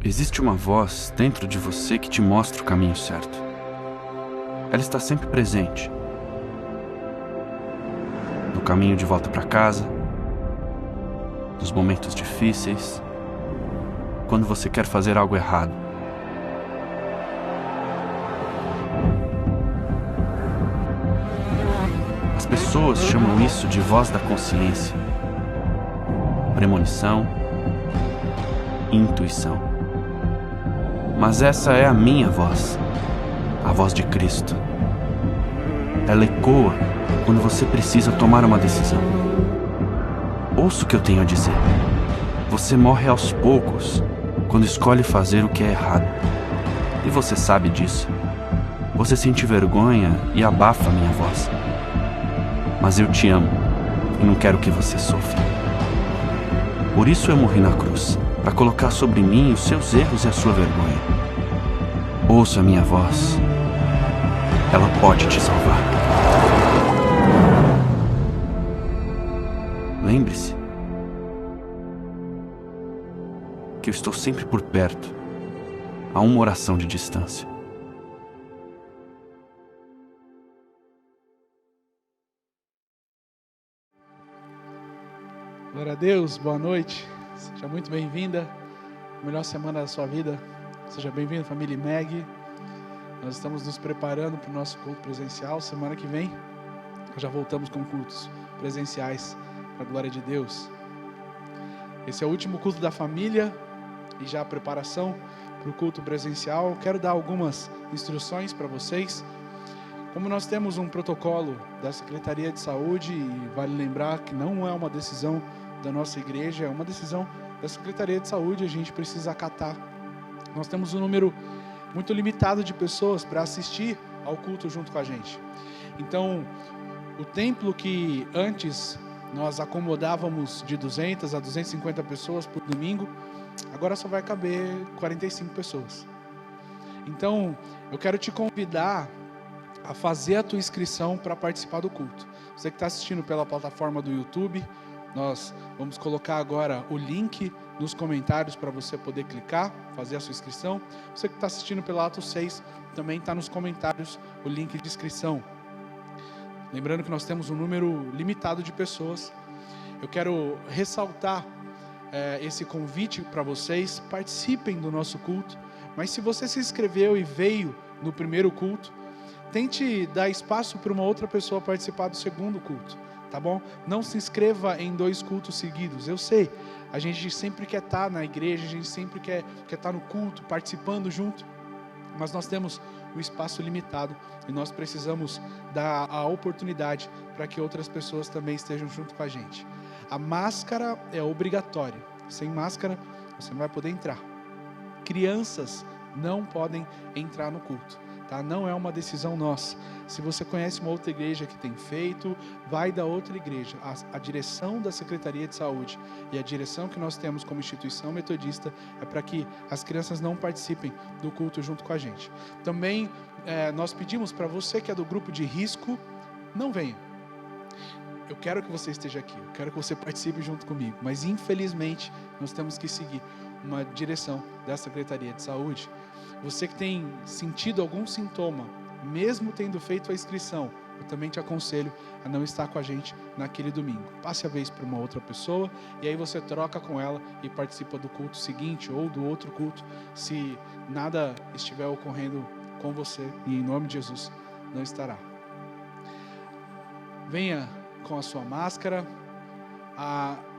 Existe uma voz dentro de você que te mostra o caminho certo. Ela está sempre presente. No caminho de volta para casa, nos momentos difíceis, quando você quer fazer algo errado. As pessoas chamam isso de voz da consciência, premonição, intuição. Mas essa é a minha voz, a voz de Cristo. Ela ecoa quando você precisa tomar uma decisão. Ouça o que eu tenho a dizer. Você morre aos poucos quando escolhe fazer o que é errado. E você sabe disso. Você sente vergonha e abafa a minha voz. Mas eu te amo e não quero que você sofra. Por isso eu morri na cruz, para colocar sobre mim os seus erros e a sua vergonha. Ouça a minha voz. Ela pode te salvar. Lembre-se que eu estou sempre por perto, a uma oração de distância. Glória a Deus, boa noite, seja muito bem-vinda, melhor semana da sua vida, seja bem-vindo família Meg. Nós estamos nos preparando para o nosso culto presencial, semana que vem nós já voltamos com cultos presenciais, para a glória de Deus. Esse é o último culto da família e já a preparação para o culto presencial. Eu quero dar algumas instruções para vocês. Como nós temos um protocolo da Secretaria de Saúde, e vale lembrar que não é uma decisão da nossa igreja, é uma decisão da Secretaria de Saúde, a gente precisa acatar. Nós temos um número muito limitado de pessoas para assistir ao culto junto com a gente. Então, o templo que antes nós acomodávamos de 200 a 250 pessoas por domingo, agora só vai caber 45 pessoas. Então, eu quero te convidar a fazer a tua inscrição para participar do culto. Você que está assistindo pela plataforma do YouTube, nós vamos colocar agora o link nos comentários para você poder clicar, fazer a sua inscrição. Você que está assistindo pela Atos 6, também está nos comentários o link de inscrição. Lembrando que nós temos um número limitado de pessoas. Eu quero ressaltar esse convite para vocês, participem do nosso culto. Mas se você se inscreveu e veio no primeiro culto, tente dar espaço para uma outra pessoa participar do segundo culto, tá bom? Não se inscreva em 2 cultos seguidos. Eu sei, a gente sempre quer estar na igreja, a gente sempre quer estar no culto, participando junto, mas nós temos um espaço limitado e nós precisamos dar a oportunidade para que outras pessoas também estejam junto com a gente. A máscara é obrigatória. Sem máscara, você não vai poder entrar. Crianças não podem entrar no culto. Tá? Não é uma decisão nossa. Se você conhece uma outra igreja que tem feito, vai da outra igreja. A direção da Secretaria de Saúde e a direção que nós temos como instituição metodista é para que as crianças não participem do culto junto com a gente. Também nós pedimos para você que é do grupo de risco, não venha. Eu quero que você esteja aqui, eu quero que você participe junto comigo, mas infelizmente nós temos que seguir uma direção da Secretaria de Saúde. Você que tem sentido algum sintoma, mesmo tendo feito a inscrição, eu também te aconselho a não estar com a gente naquele domingo. Passe a vez para uma outra pessoa e aí você troca com ela e participa do culto seguinte ou do outro culto, se nada estiver ocorrendo com você, e em nome de Jesus não estará. Venha com a sua máscara.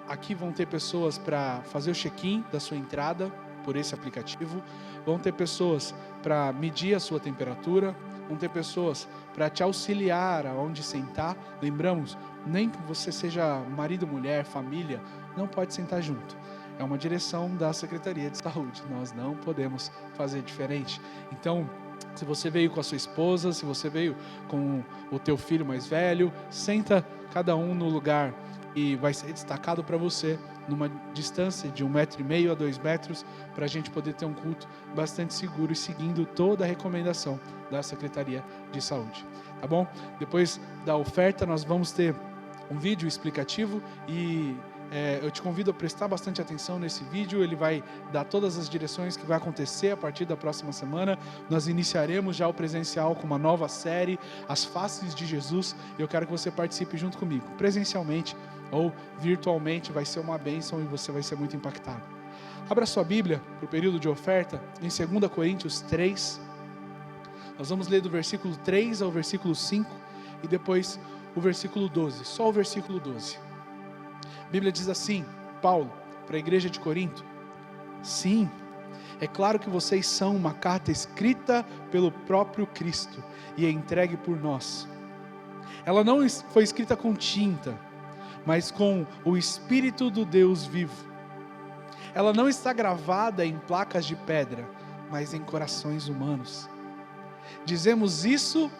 Aqui vão ter pessoas para fazer o check-in da sua entrada por esse aplicativo, vão ter pessoas para medir a sua temperatura, vão ter pessoas para te auxiliar aonde sentar. Lembramos, nem que você seja marido, mulher, família, não pode sentar junto. É uma direção da Secretaria de Saúde, nós não podemos fazer diferente. Então, se você veio com a sua esposa, se você veio com o teu filho mais velho, senta cada um no lugar e vai ser destacado para você numa distância de 1,5 m a 2 metros, para a gente poder ter um culto bastante seguro e seguindo toda a recomendação da Secretaria de Saúde, tá bom? Depois da oferta nós vamos ter um vídeo explicativo e eu te convido a prestar bastante atenção nesse vídeo. Ele vai dar todas as direções que vai acontecer a partir da próxima semana. Nós iniciaremos já o presencial com uma nova série, As Faces de Jesus, e eu quero que você participe junto comigo, presencialmente ou virtualmente. Vai ser uma bênção e você vai ser muito impactado. Abra sua Bíblia para o período de oferta em 2 Coríntios 3. Nós vamos ler do versículo 3 ao versículo 5 e depois o versículo 12, só o versículo 12. A Bíblia diz assim, Paulo, para a igreja de Corinto: sim, é claro que vocês são uma carta escrita pelo próprio Cristo e é entregue por nós. Ela não foi escrita com tinta, mas com o Espírito do Deus vivo. Ela não está gravada em placas de pedra, mas em corações humanos. Dizemos isso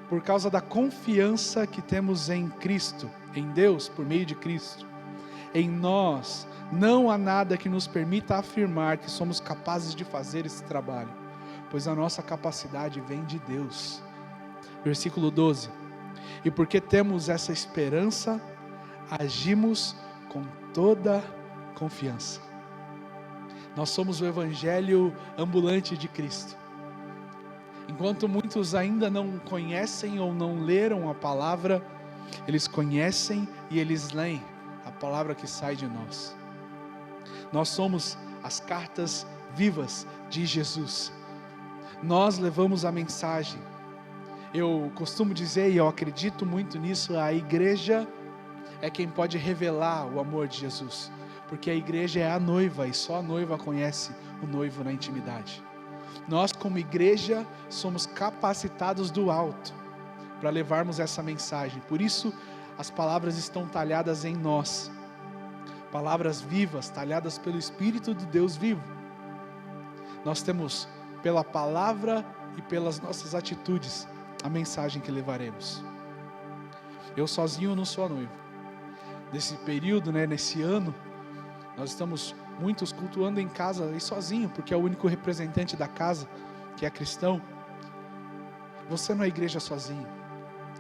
por causa da confiança que temos em Cristo, em Deus, por meio de Cristo. Em nós não há nada que nos permita afirmar que somos capazes de fazer esse trabalho, pois a nossa capacidade vem de Deus. Versículo 12. E porque temos essa esperança, agimos com toda confiança. Nós somos o evangelho ambulante de Cristo. Enquanto muitos ainda não conhecem ou não leram a palavra, eles conhecem e eles leem a palavra que sai de nós. Nós somos as cartas vivas de Jesus. Nós levamos a mensagem. Eu costumo dizer, e eu acredito muito nisso, a igreja é quem pode revelar o amor de Jesus, porque a igreja é a noiva e só a noiva conhece o noivo na intimidade. Nós, como igreja, somos capacitados do alto para levarmos essa mensagem. Por isso, as palavras estão talhadas em nós, palavras vivas, talhadas pelo Espírito do Deus vivo. Nós temos, pela palavra e pelas nossas atitudes, a mensagem que levaremos. Eu sozinho não sou a noiva. Nesse período, nesse ano, nós estamos muitos cultuando em casa e sozinho, porque é o único representante da casa que é cristão. Você não é igreja sozinho,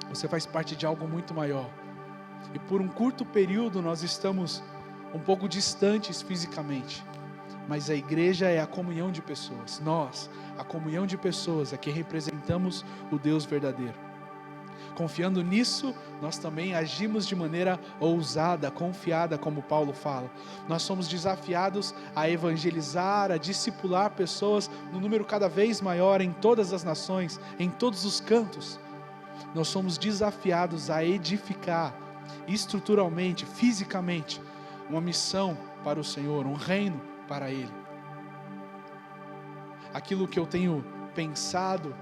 você faz parte de algo muito maior. E por um curto período nós estamos um pouco distantes fisicamente, mas a igreja é a comunhão de pessoas. Nós, a comunhão de pessoas, é que representamos o Deus verdadeiro. Confiando nisso, nós também agimos de maneira ousada, confiada, como Paulo fala. Nós somos desafiados a evangelizar, a discipular pessoas no número cada vez maior em todas as nações, em todos os cantos. Nós somos desafiados a edificar estruturalmente, fisicamente, uma missão para o Senhor, um reino para Ele. Aquilo que eu tenho pensado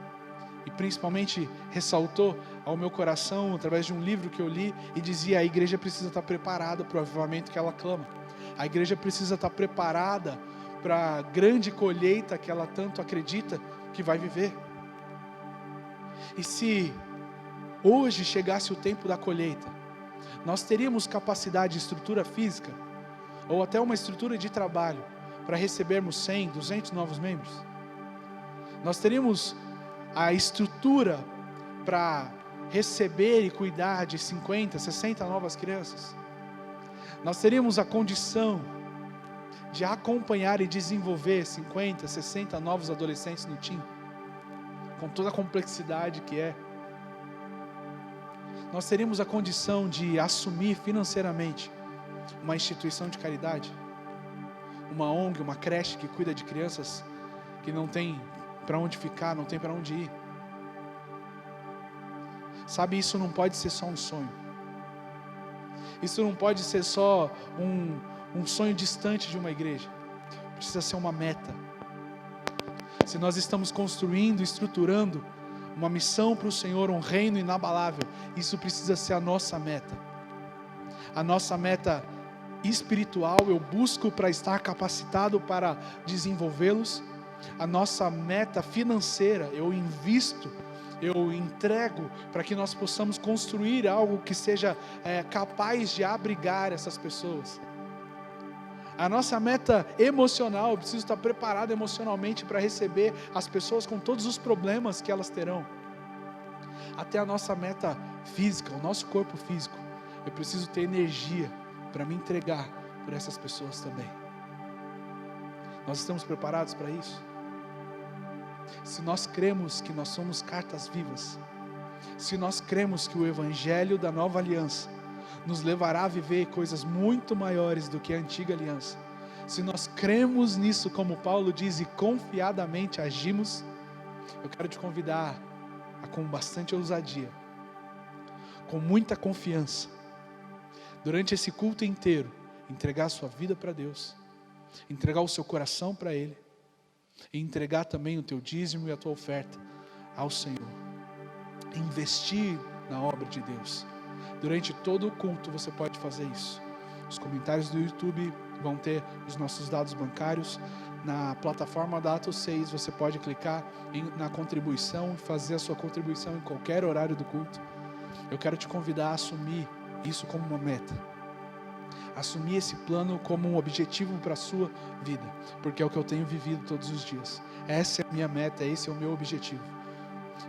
e principalmente ressaltou ao meu coração através de um livro que eu li e dizia: a igreja precisa estar preparada para o avivamento que ela clama. A igreja precisa estar preparada para a grande colheita que ela tanto acredita que vai viver. E se hoje chegasse o tempo da colheita, nós teríamos capacidade, estrutura física, ou até uma estrutura de trabalho, para recebermos 100, 200 novos membros? Nós teríamos a estrutura para receber e cuidar de 50, 60 novas crianças? Nós teríamos a condição de acompanhar e desenvolver 50, 60 novos adolescentes no time, com toda a complexidade que é? Nós teríamos a condição de assumir financeiramente uma instituição de caridade, uma ONG, uma creche que cuida de crianças que não tem para onde ficar, não tem para onde ir? Sabe, isso não pode ser só um sonho. Isso não pode ser só um sonho distante de uma igreja. Precisa ser uma meta. Se nós estamos construindo, estruturando uma missão para o Senhor, um reino inabalável, isso precisa ser a nossa meta. A nossa meta espiritual, eu busco para estar capacitado para desenvolvê-los. A nossa meta financeira, eu invisto, eu entrego para que nós possamos construir algo que seja capaz de abrigar essas pessoas. A nossa meta emocional, eu preciso estar preparado emocionalmente para receber as pessoas com todos os problemas que elas terão. Até a nossa meta física, o nosso corpo físico, eu preciso ter energia para me entregar por essas pessoas também. Nós estamos preparados para isso? Se nós cremos que nós somos cartas vivas, se nós cremos que o Evangelho da Nova Aliança nos levará a viver coisas muito maiores do que a antiga aliança, se nós cremos nisso, como Paulo diz, e confiadamente agimos, eu quero te convidar a, com bastante ousadia, com muita confiança, durante esse culto inteiro, entregar a sua vida para Deus, entregar o seu coração para Ele, e entregar também o teu dízimo e a tua oferta ao Senhor. Investir na obra de Deus. Durante todo o culto você pode fazer isso. Os comentários do YouTube vão ter os nossos dados bancários. Na plataforma da Atos 6 você pode clicar na contribuição e fazer a sua contribuição em qualquer horário do culto. Eu quero te convidar a assumir isso como uma meta. Assumir esse plano como um objetivo para a sua vida, porque é o que eu tenho vivido todos os dias. Essa é a minha meta, esse é o meu objetivo.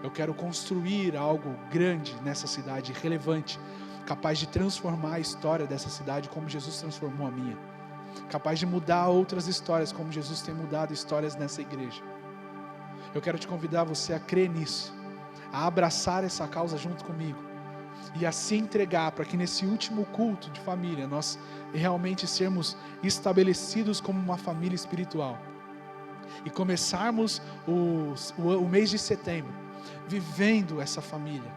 Eu quero construir algo grande nessa cidade, relevante, capaz de transformar a história dessa cidade como Jesus transformou a minha, capaz de mudar outras histórias como Jesus tem mudado histórias nessa igreja. Eu quero te convidar você a crer nisso, a abraçar essa causa junto comigo e a se entregar para que nesse último culto de família nós realmente sermos estabelecidos como uma família espiritual e começarmos o mês de setembro vivendo essa família,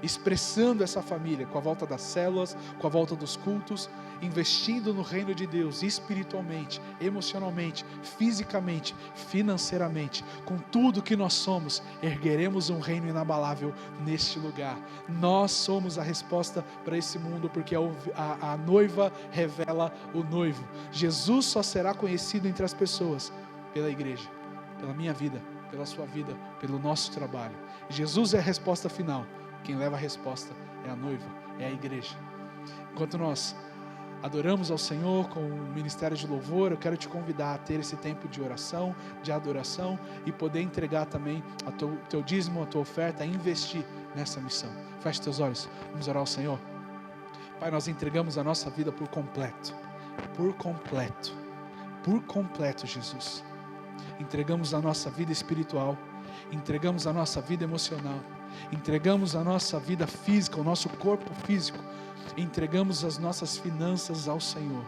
expressando essa família com a volta das células, com a volta dos cultos, investindo no reino de Deus espiritualmente, emocionalmente, fisicamente, financeiramente, com tudo que nós somos, ergueremos um reino inabalável neste lugar. Nós somos a resposta para esse mundo, porque a noiva revela o noivo. Jesus só será conhecido entre as pessoas pela igreja, pela minha vida, pela sua vida, pelo nosso trabalho. Jesus é a resposta final. Quem leva a resposta é a noiva, é a igreja. Enquanto nós adoramos ao Senhor com o ministério de louvor, eu quero te convidar a ter esse tempo de oração, de adoração e poder entregar também o teu dízimo, a tua oferta, a investir nessa missão. Feche teus olhos, vamos orar ao Senhor. Pai, nós entregamos a nossa vida por completo, Jesus. Entregamos a nossa vida espiritual, entregamos a nossa vida emocional, entregamos a nossa vida física, o nosso corpo físico, entregamos as nossas finanças ao Senhor.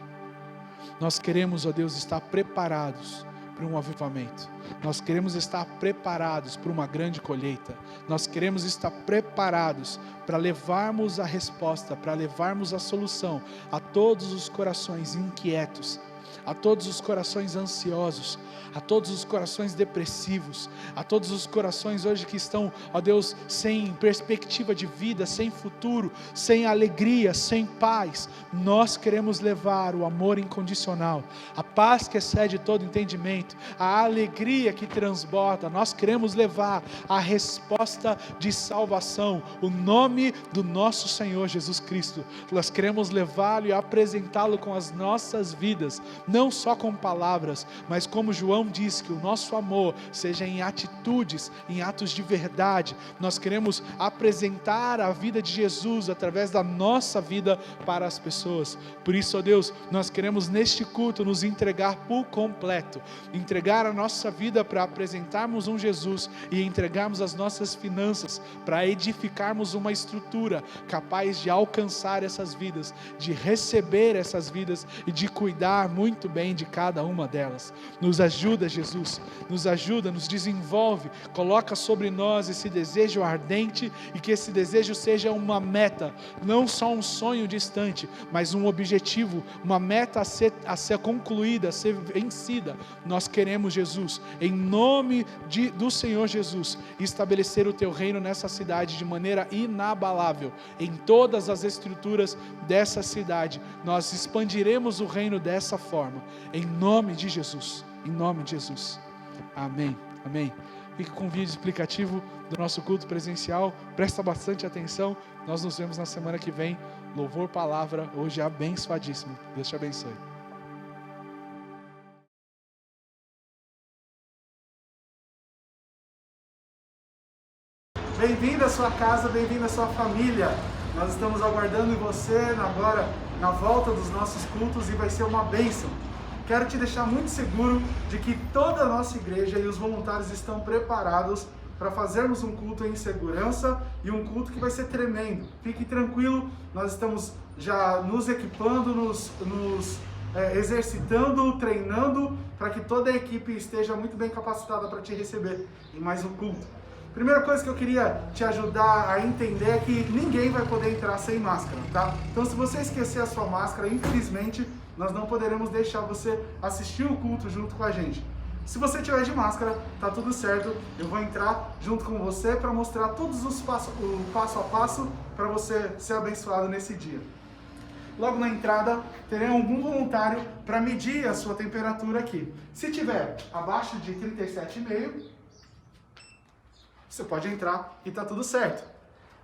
Nós queremos, ó Deus, estar preparados para um avivamento. Nós queremos estar preparados para uma grande colheita. Nós queremos estar preparados para levarmos a resposta, para levarmos a solução a todos os corações inquietos, a todos os corações ansiosos, a todos os corações depressivos, a todos os corações hoje que estão, ó Deus, sem perspectiva de vida, sem futuro, sem alegria, sem paz. Nós queremos levar o amor incondicional, a paz que excede todo entendimento, a alegria que transborda. Nós queremos levar a resposta de salvação, o nome do nosso Senhor Jesus Cristo. Nós queremos levá-lo e apresentá-lo com as nossas vidas, não só com palavras, mas como João diz, que o nosso amor seja em atitudes, em atos de verdade. Nós queremos apresentar a vida de Jesus através da nossa vida para as pessoas. Por isso, ó Deus, nós queremos neste culto nos entregar por completo, entregar a nossa vida para apresentarmos um Jesus e entregarmos as nossas finanças para edificarmos uma estrutura capaz de alcançar essas vidas, de receber essas vidas e de cuidar muito bem de cada uma delas. Nos ajuda, Jesus, nos ajuda, nos desenvolve, coloca sobre nós esse desejo ardente e que esse desejo seja uma meta, não só um sonho distante, mas um objetivo, uma meta a ser concluída, a ser vencida. Nós queremos, Jesus, em nome do Senhor Jesus, estabelecer o teu reino nessa cidade de maneira inabalável, em todas as estruturas dessa cidade. Nós expandiremos o reino dessa forma, em nome de Jesus. Em nome de Jesus. Amém. Amém. Fique com o vídeo explicativo do nosso culto presencial. Presta bastante atenção. Nós nos vemos na semana que vem. Louvor, palavra, hoje é abençoadíssimo. Deus te abençoe. Bem-vindo à sua casa, bem-vindo à sua família. Nós estamos aguardando você agora na volta dos nossos cultos e vai ser uma bênção. Quero te deixar muito seguro de que toda a nossa igreja e os voluntários estão preparados para fazermos um culto em segurança e um culto que vai ser tremendo. Fique tranquilo, nós estamos já nos equipando, nos exercitando, treinando, para que toda a equipe esteja muito bem capacitada para te receber em mais um culto. Primeira coisa que eu queria te ajudar a entender é que ninguém vai poder entrar sem máscara, tá? Então, se você esquecer a sua máscara, infelizmente, nós não poderemos deixar você assistir o culto junto com a gente. Se você tiver de máscara, tá tudo certo. Eu vou entrar junto com você para mostrar todos os o passo a passo para você ser abençoado nesse dia. Logo na entrada, terei algum voluntário para medir a sua temperatura aqui. Se tiver abaixo de 37,5, você pode entrar e tá tudo certo.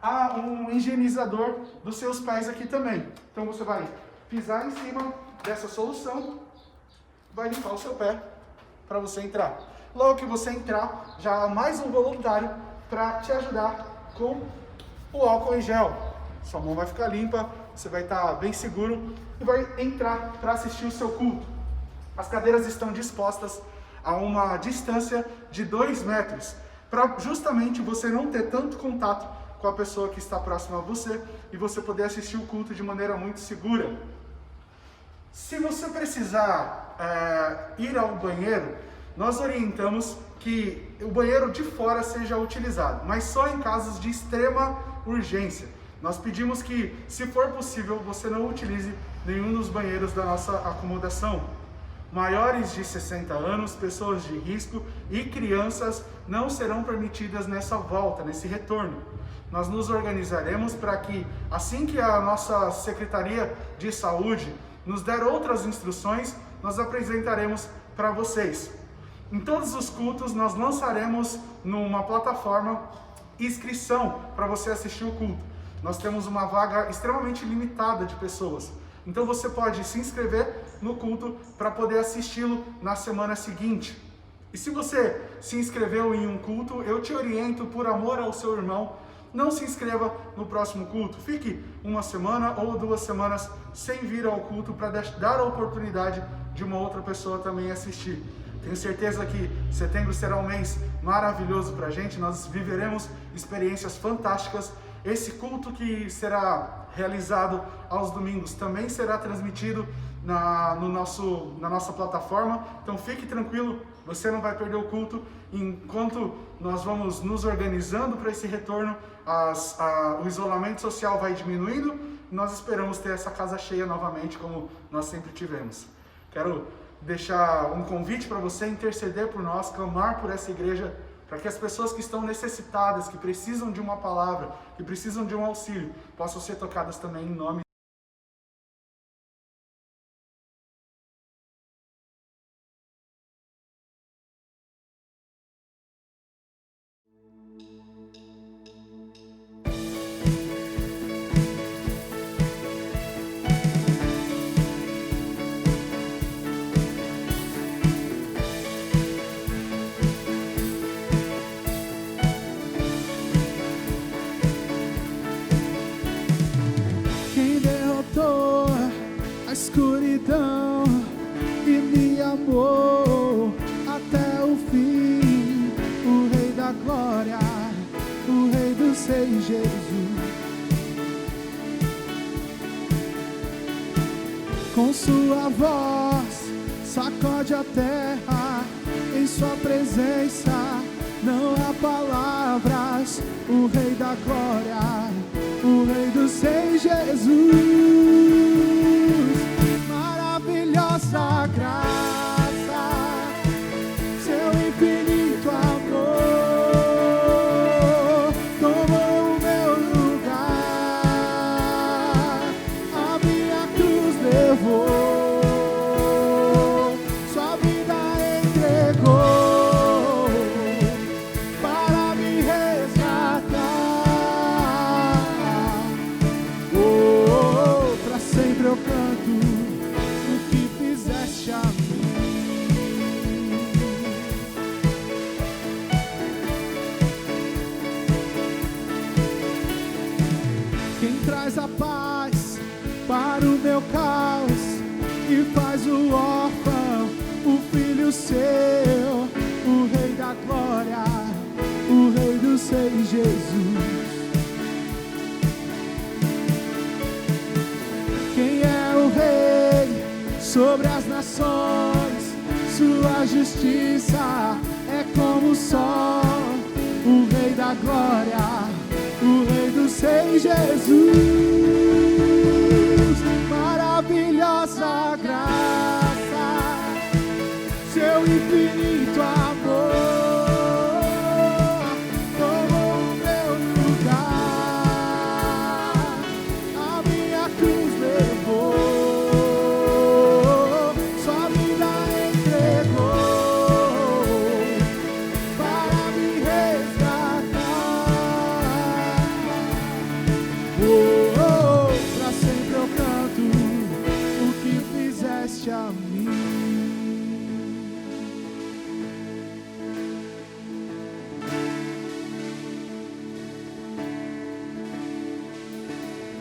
Há um higienizador dos seus pés aqui também. Então você vai pisar em cima dessa solução, vai limpar o seu pé para você entrar. Logo que você entrar, já há mais um voluntário para te ajudar com o álcool em gel. Sua mão vai ficar limpa, você vai estar bem seguro e vai entrar para assistir o seu culto. As cadeiras estão dispostas a uma distância de 2 metros, para justamente você não ter tanto contato com a pessoa que está próxima a você e você poder assistir o culto de maneira muito segura. Se você precisar ir ao banheiro, nós orientamos que o banheiro de fora seja utilizado, mas só em casos de extrema urgência. Nós pedimos que, se for possível, você não utilize nenhum dos banheiros da nossa acomodação. Maiores de 60 anos, pessoas de risco e crianças não serão permitidas nessa volta, nesse retorno. Nós nos organizaremos para que, assim que a nossa Secretaria de Saúde nos der outras instruções, nós apresentaremos para vocês. Em todos os cultos, nós lançaremos numa plataforma inscrição para você assistir o culto. Nós temos uma vaga extremamente limitada de pessoas. Então você pode se inscrever no culto para poder assisti-lo na semana seguinte. E se você se inscreveu em um culto, eu te oriento, por amor ao seu irmão, não se inscreva no próximo culto. Fique 1 semana ou 2 semanas sem vir ao culto para dar a oportunidade de uma outra pessoa também assistir. Tenho certeza que setembro será um mês maravilhoso para a gente. Nós viveremos experiências fantásticas. Esse culto que será realizado aos domingos também será transmitido na nossa plataforma. Então fique tranquilo, você não vai perder o culto. Enquanto nós vamos nos organizando para esse retorno, o isolamento social vai diminuindo. Nós esperamos ter essa casa cheia novamente, como nós sempre tivemos. Quero deixar um convite para você interceder por nós, clamar por essa igreja, para que as pessoas que estão necessitadas, que precisam de uma palavra, que precisam de um auxílio, possam ser tocadas também em nome escuridão e me amou até o fim. O Rei da Glória, o Rei dos Reis, Jesus. Com sua voz sacode a terra, em sua presença não há palavras. O Rei da Glória, o Rei dos Reis, Jesus. Maravilhosa graça, seu infinito amor tomou o meu lugar, a minha cruz levou, sua vida entregou para me resgatar. Oh, para sempre eu canto para o meu caos e faz o órfão, o filho seu, o Rei da glória, o Rei dos Reis, Jesus. Quem é o Rei sobre as nações? Sua justiça é como o sol, o Rei da glória, o Rei dos Reis, Jesus. Maravilhosa graça, seu infinito amor tomou o meu lugar, a minha cruz levou, sua vida entregou para me resgatar. Pra sempre eu canto o que fizeste a mim.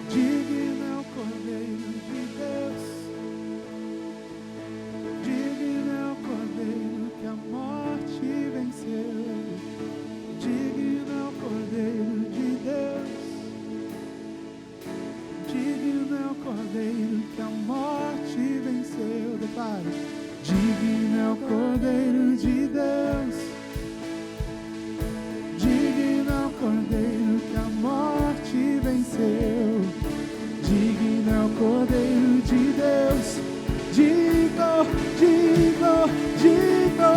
Digno é o Cordeiro de Deus, digno é o Cordeiro que a morte venceu, digno é o Cordeiro de Deus, digno é o Cordeiro que a morte venceu. Declare: digno é o Cordeiro de Deus, digno é o Cordeiro que a morte venceu, digno é o Cordeiro de Deus, digno, digno, digno.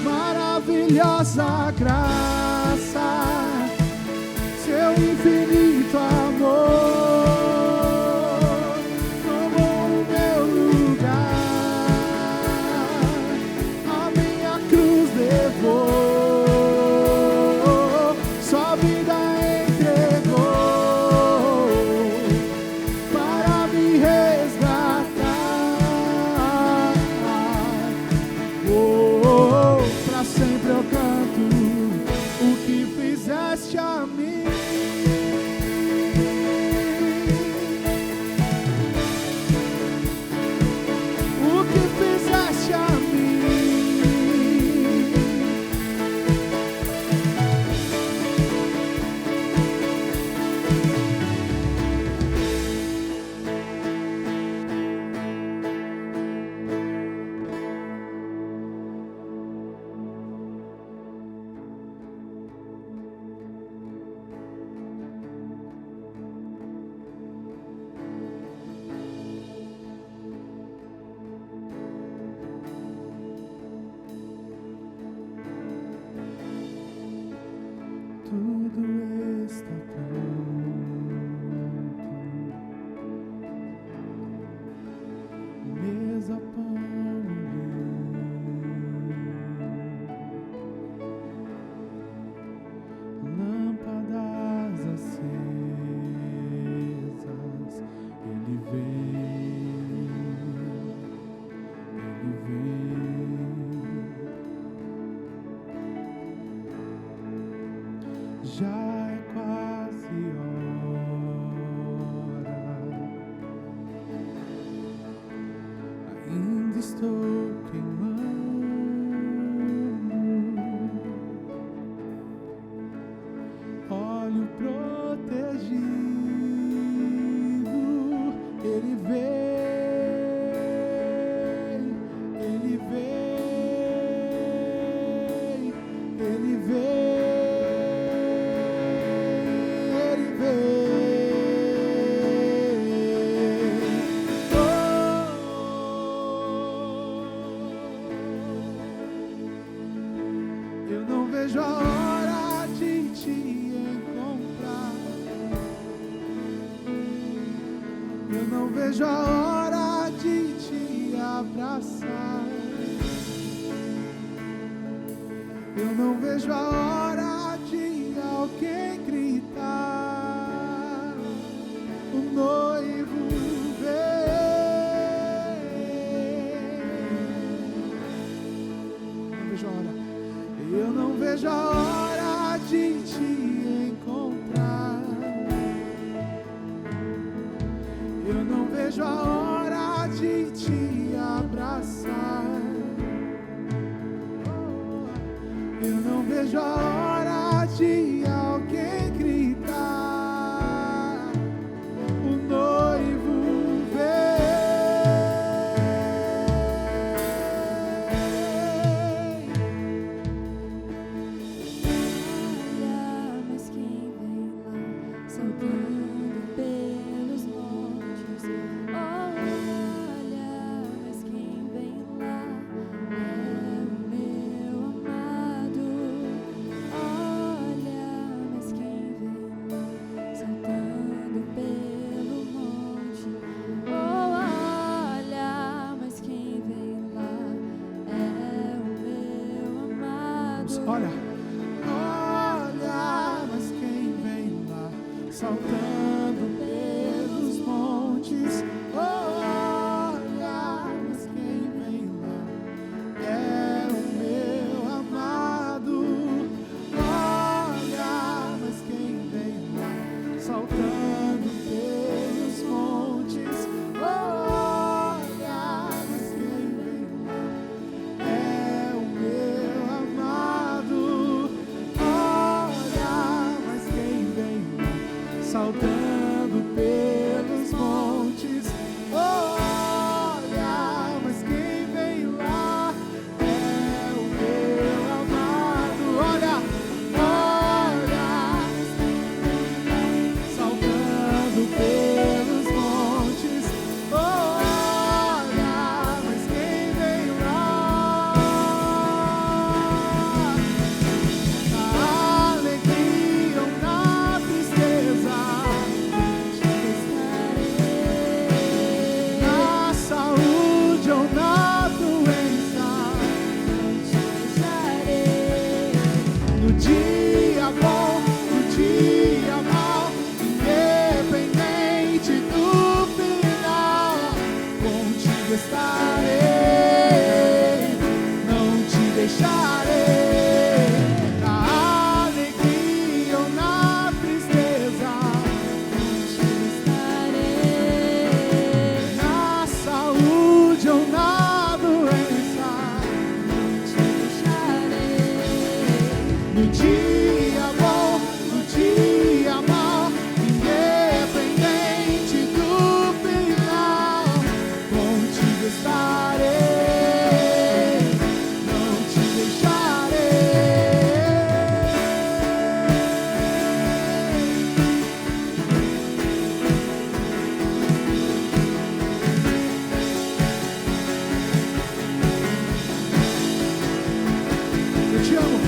Maravilhosa graça, seu infinito amor tomou o meu lugar, a minha cruz levou, sua vida entregou para me resgatar. Pra sempre eu canto o que fizeste a mim. O que fizeste a mim. Tudo está pronto, mesa, pão e vinho, lâmpadas acesas. Ele vem, Ele vem. Já é quase hora, ainda estou queimando, óleo protegido. Ele vem, Ele vem, Ele vem. Eu não vejo a hora de te encontrar, eu não vejo a hora de te abraçar, eu não vejo a hora de alguém gritar: o noivo vem. Não vejo a hora. Eu não vejo a hora de te encontrar, eu não vejo a hora de te abraçar. Eu não vejo a hora de alguém gritar: o noivo vem. Olha, mas quem vem lá, saltando pelos montes. Olha, mas quem vem lá é o meu amado. Olha, mas quem vem lá, saltando pelo monte. Olha, mas quem vem lá é o meu amado. Olha, mas quem vem lá, saltando pelos montes. Olha, mas quem vem lá é o meu amado. Olha, mas quem vem lá, saltando pelos montes. Olha, mas quem vem lá é o meu amado. Olha, mas quem vem lá, saltando pelos montes. Olha, mas quem vem lá é o meu amado. Olha, saltando pelos montes. Olha, mas quem vem lá, na alegria ou na tristeza, na saúde ou na doença, no dia bom, no dia mau, independente do final, contigo estarei, não te deixarei. Na alegria ou na tristeza, Contigo estarei. na saúde ou na doença, Te deixarei. no dia bom, no dia mau, independente do final, contigo estarei, não te deixarei. Eu te amo.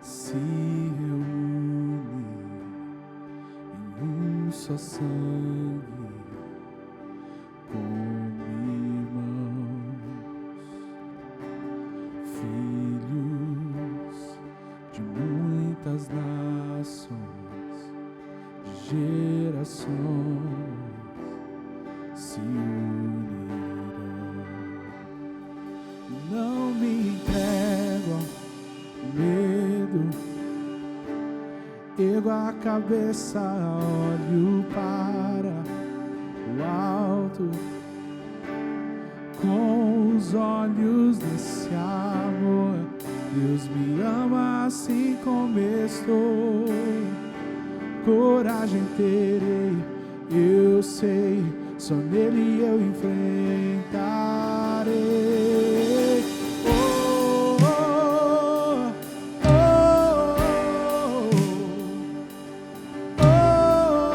se reúne em um só sangue como irmãos, filhos de muitas nações, de gerações se unirão. Não me entrego ao medo, ergo a cabeça, olho para o alto, com os olhos desse amor. Deus me ama assim como estou, coragem terei, eu sei, só nele eu enfrentarei. Oh, oh, oh, oh,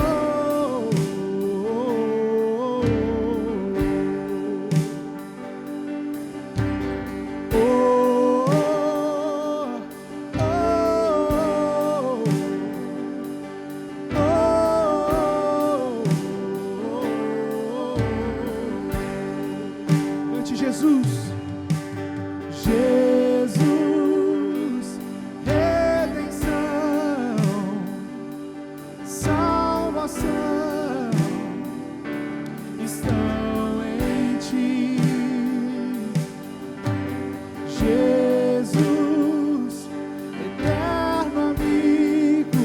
Jesus, Jesus, redenção, salvação estão em ti. Jesus, eterno amigo,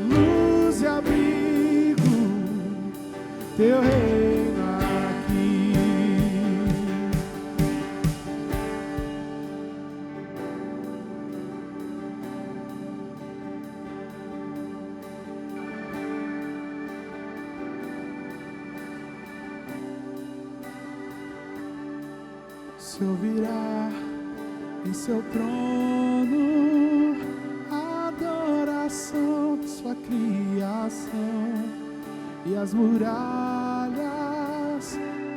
luz e abrigo, teu reino aqui. Se ouvirá em seu trono a adoração de sua criação, e as muralhas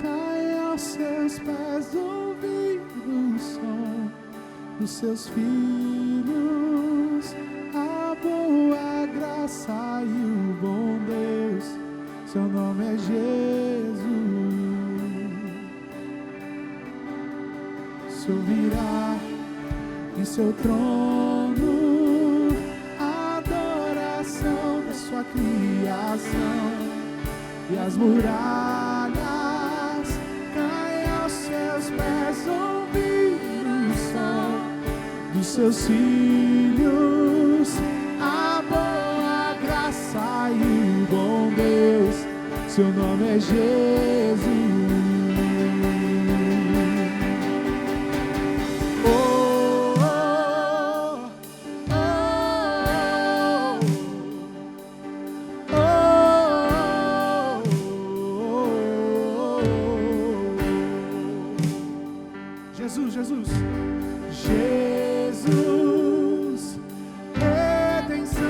caem aos seus pés, ouvindo o som dos seus filhos, a boa graça e o bom Deus, seu nome é Jesus. Se ouvirá em seu trono a adoração da sua criação, e as muralhas caem aos seus pés, ouvindo o som dos seus filhos, a boa graça e o bom Deus, seu nome é Jesus. Jesus, Jesus, redenção,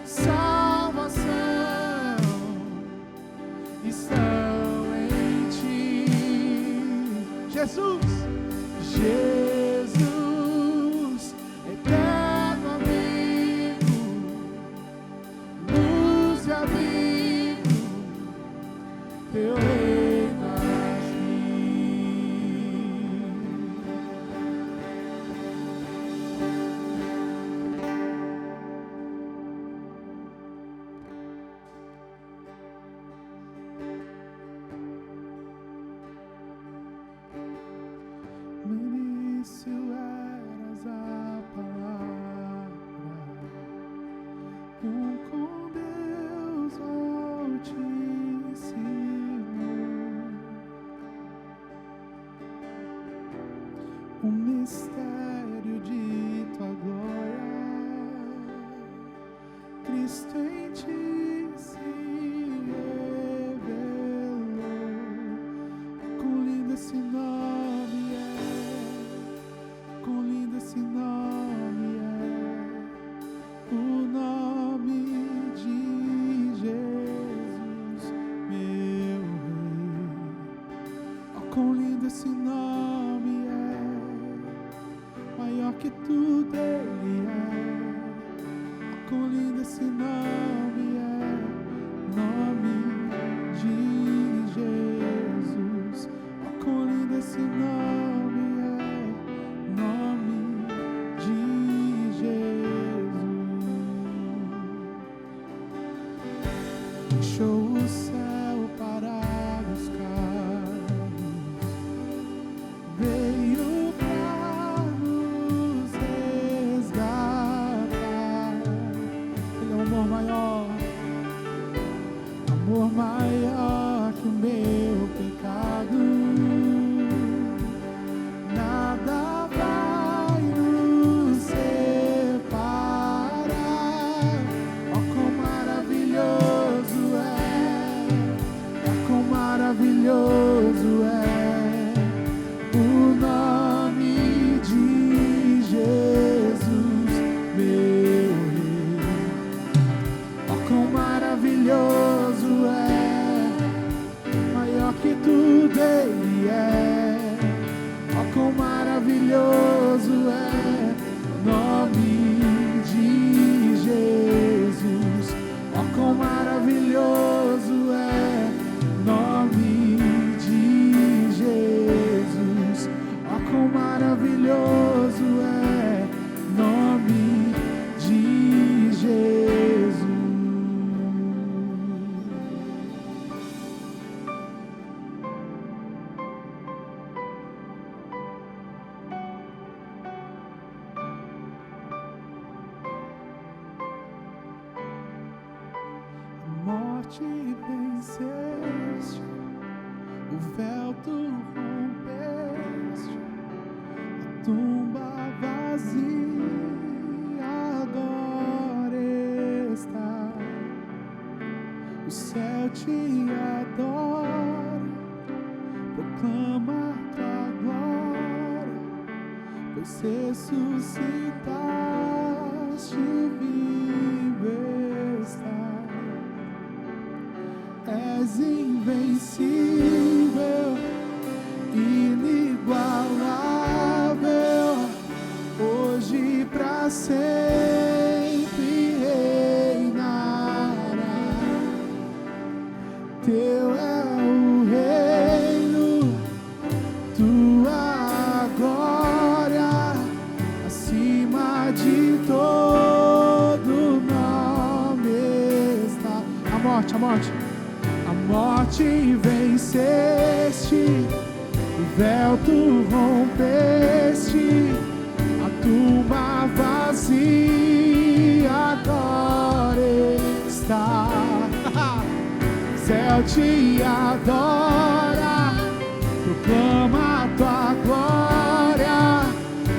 salvação estão em ti. Jesus, Jesus, eterno amigo, luz e abrigo, teu reino. No início eras a palavra, com Deus Altíssimo, um mistério de tua glória, Cristo em ti se revelou. Com lindo esse nome é, com lindo esse nome é, o nome de Jesus, meu Rei. Oh, com lindo esse nome é, que tudo Ele é. Quão lindo esse nome é, nome de Jesus. Quão lindo esse nome é, nome de Jesus. Deixou o céu para buscar-nos, veio para nos resgatar. Ele é um amor maior que o meu pecado. Nada vai nos separar. Ó, quão maravilhoso é, ó, quão maravilhoso é o nome de Jesus, meu Rei. Ó, quão maravilhoso é, maior que tudo Ele é. Ó, quão maravilhoso é o nome de Jesus. Ó, quão maravilhoso é o nome de Jesus. Ó, quão maravilhoso é o nome de Jesus. A morte venceste, o véu tu rompeste, a tumba vazia agora está. O céu te adora, proclama tua glória, pois ressuscitaste, vivo estás. És invencível, inigualável, hoje pra sempre reinará. Teu é o reino, tua glória, acima de todo nome está. A morte venceste, o véu tu rompeste, a tumba vazia agora está. O céu te adora, proclama a tua glória,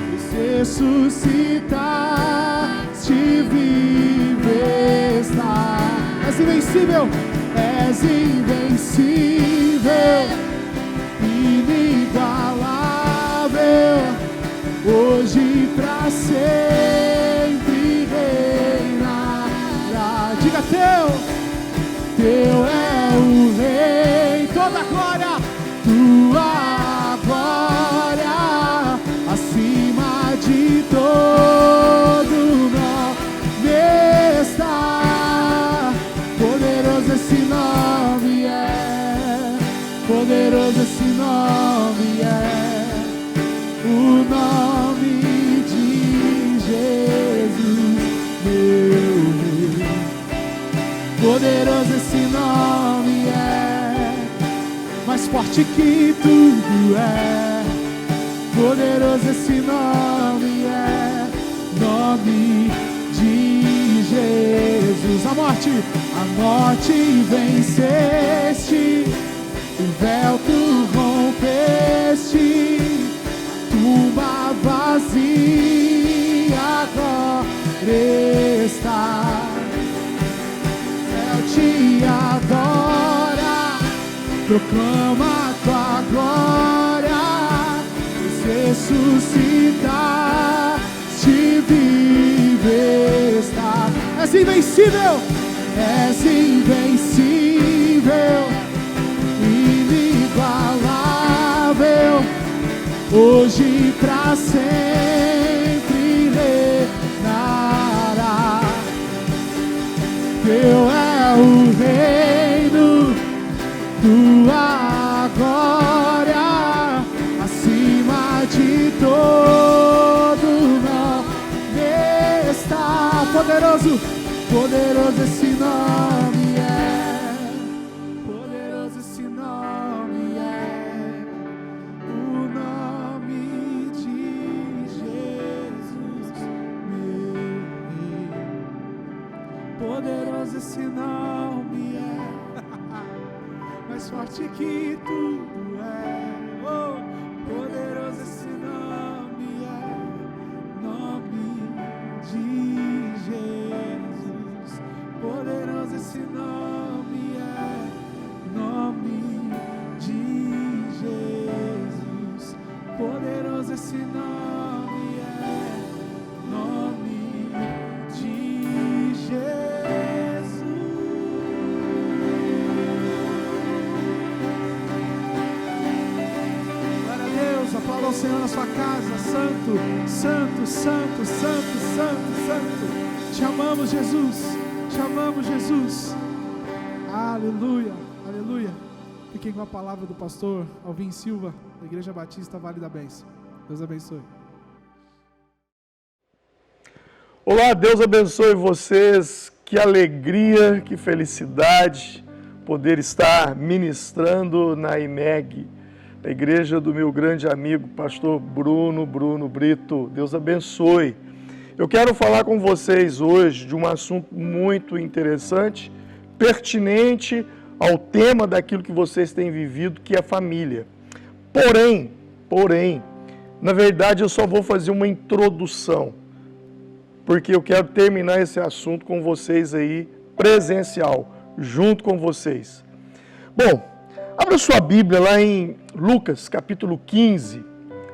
pois ressuscitaste, vivo está. És invencível, és invencível, inigualável, hoje pra sempre reinará. Diga teu é o Rei, toda glória, tua glória, acima de todo nome está. Poderoso esse nome é, poderoso esse nome é, o nome de Jesus, meu Rei. Poderoso esse nome é, mais forte que tudo é. Poderoso esse nome é, nome de Jesus. A morte venceste, o véu tu rompeste, tumba vazia agora está. O céu te adora, proclama a tua glória, pois ressuscitaste, vivo está. És invencível, és invencível, inigualável, hoje pra sempre poderoso, poderoso esse nome é, poderoso esse nome é, o nome de Jesus, meu Rei. Poderoso esse nome é, mais forte que tudo é, oh, poderoso esse nome é, nome de Jesus. Poderoso esse nome é, nome de Jesus. Poderoso esse nome é, nome de Jesus. Glória a Deus, aplauda ao Senhor na sua casa. Santo, santo, santo, santo, santo, santo. Te amamos, Jesus. Te amamos, Jesus. Aleluia, aleluia. Fiquem com a palavra do pastor Alvin Silva, da Igreja Batista Vale da Bênção. Deus abençoe. Olá, Deus abençoe vocês. Que alegria, que felicidade poder estar ministrando na IMEG, a igreja do meu grande amigo, pastor Bruno Brito. Deus abençoe. Eu quero falar com vocês hoje de um assunto muito interessante, pertinente ao tema daquilo que vocês têm vivido, que é a família. Porém, na verdade eu só vou fazer uma introdução, porque eu quero terminar esse assunto com vocês aí, presencial, junto com vocês. Bom, abra sua Bíblia lá em Lucas, capítulo 15,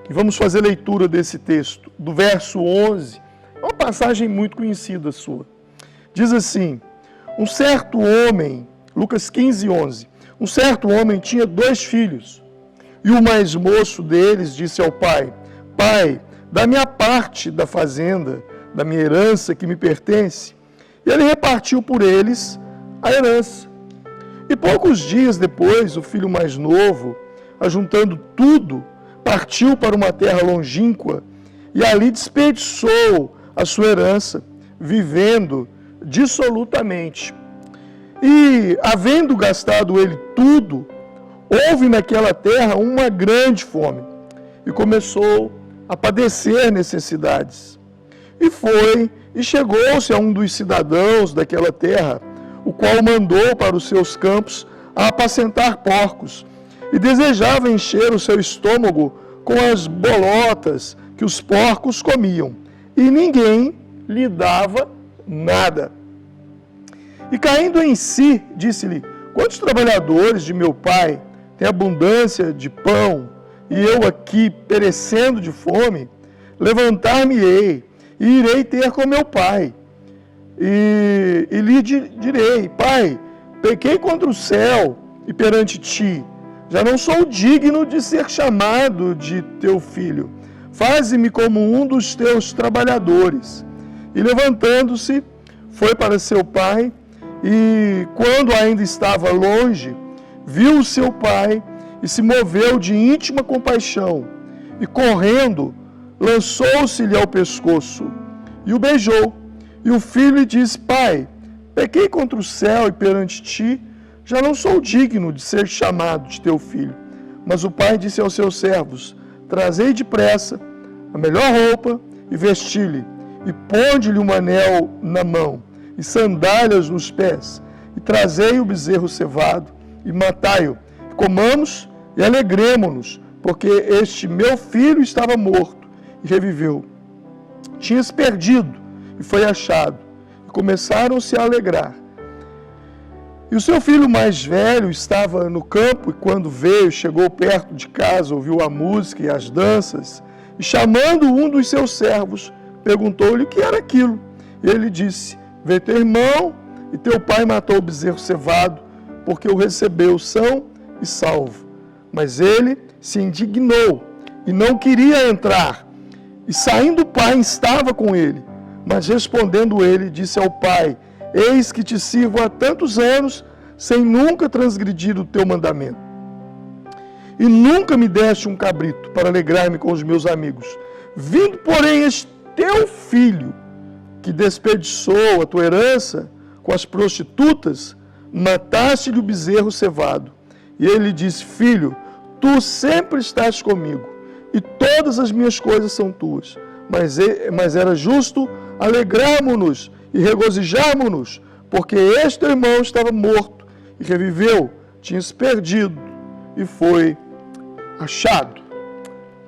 e vamos fazer leitura desse texto, do verso 11, é uma passagem muito conhecida sua. Diz assim, um certo homem, Lucas 15, 11, um certo homem tinha 2 filhos, e o mais moço deles disse ao pai, pai, dá-me a parte da fazenda, da minha herança que me pertence. E ele repartiu por eles a herança. E poucos dias depois, o filho mais novo, ajuntando tudo, partiu para uma terra longínqua e ali desperdiçou a sua herança, vivendo dissolutamente. E, havendo gastado ele tudo, houve naquela terra uma grande fome e começou a padecer necessidades. E foi e chegou-se a um dos cidadãos daquela terra, o qual mandou para os seus campos a apacentar porcos, e desejava encher o seu estômago com as bolotas que os porcos comiam, e ninguém lhe dava nada. E caindo em si, disse-lhe, quantos trabalhadores de meu pai têm abundância de pão, e eu aqui perecendo de fome? Levantar-me-ei, e irei ter com meu pai, e lhe direi, pai, pequei contra o céu e perante ti, já não sou digno de ser chamado de teu filho, faze-me como um dos teus trabalhadores. E levantando-se, foi para seu pai, e quando ainda estava longe, viu o seu pai, e se moveu de íntima compaixão, e correndo, lançou-se-lhe ao pescoço e o beijou. E o filho lhe disse, pai, pequei contra o céu e perante ti, já não sou digno de ser chamado de teu filho. Mas o pai disse aos seus servos, trazei depressa a melhor roupa e vesti-lhe, e ponde-lhe um anel na mão, e sandálias nos pés, e trazei o bezerro cevado, e matai-o, e comamos e alegremo-nos, porque este meu filho estava morto e reviveu. Tinha-se perdido e foi achado. E começaram-se a alegrar. E o seu filho mais velho estava no campo, e quando veio, chegou perto de casa, ouviu a música e as danças, e chamando um dos seus servos, perguntou-lhe o que era aquilo. E ele disse, vê teu irmão, e teu pai matou o bezerro cevado, porque o recebeu são e salvo. Mas ele se indignou e não queria entrar. E saindo o pai estava com ele, mas respondendo ele, disse ao pai, eis que te sirvo há tantos anos, sem nunca transgredir o teu mandamento. E nunca me deste um cabrito para alegrar-me com os meus amigos. Vindo, porém, este teu filho, que desperdiçou a tua herança com as prostitutas, mataste-lhe o bezerro cevado. E ele lhe disse: filho, tu sempre estás comigo, e todas as minhas coisas são tuas. Mas era justo alegrarmos-nos e regozijarmos-nos, porque este irmão estava morto e reviveu, tinha-se perdido e foi achado.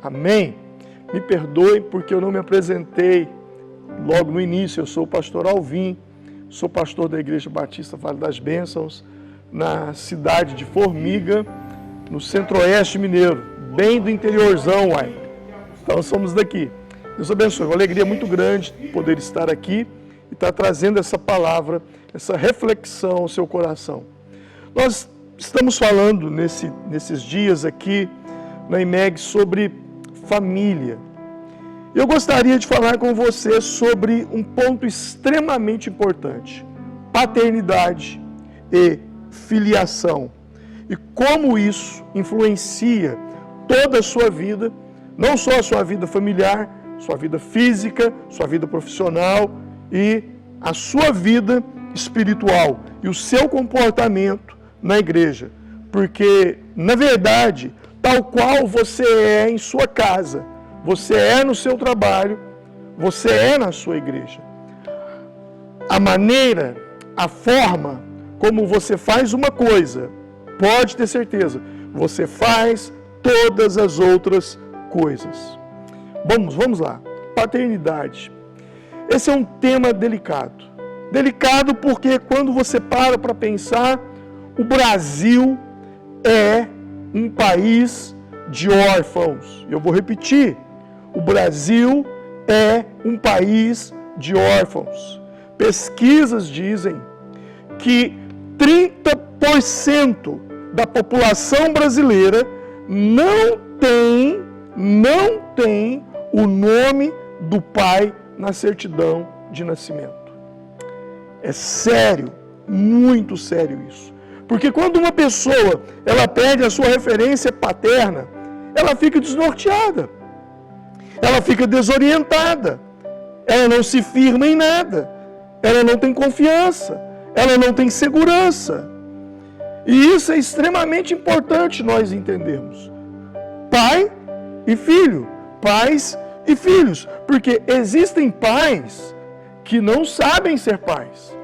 Amém? Me perdoem porque eu não me apresentei logo no início. Eu sou o pastor Alvim, sou pastor da Igreja Batista Vale das Bênçãos, na cidade de Formiga, no centro-oeste mineiro, bem do interiorzão, uai. Então somos daqui. Deus abençoe. Uma alegria muito grande poder estar aqui e estar trazendo essa palavra, essa reflexão ao seu coração. Nós estamos falando nesses dias aqui na IMEG sobre família. Eu gostaria de falar com você sobre um ponto extremamente importante: paternidade e filiação. E como isso influencia toda a sua vida, não só a sua vida familiar, sua vida física, sua vida profissional e a sua vida espiritual e o seu comportamento na igreja. Porque, na verdade, tal qual você é em sua casa, você é no seu trabalho, você é na sua igreja. A maneira, a forma como você faz uma coisa, pode ter certeza, você faz todas as outras coisas. Vamos lá. Paternidade. Esse é um tema delicado. Delicado porque quando você para pensar, o Brasil é um país de órfãos. Eu vou repetir. O Brasil é um país de órfãos. Pesquisas dizem que 30% da população brasileira não tem o nome do pai na certidão de nascimento. É sério, muito sério isso. Porque quando uma pessoa ela perde a sua referência paterna, ela fica desnorteada, ela fica desorientada, ela não se firma em nada, ela não tem confiança, ela não tem segurança. E isso é extremamente importante nós entendermos. Pai e filho, pais e filhos, porque existem pais que não sabem ser pais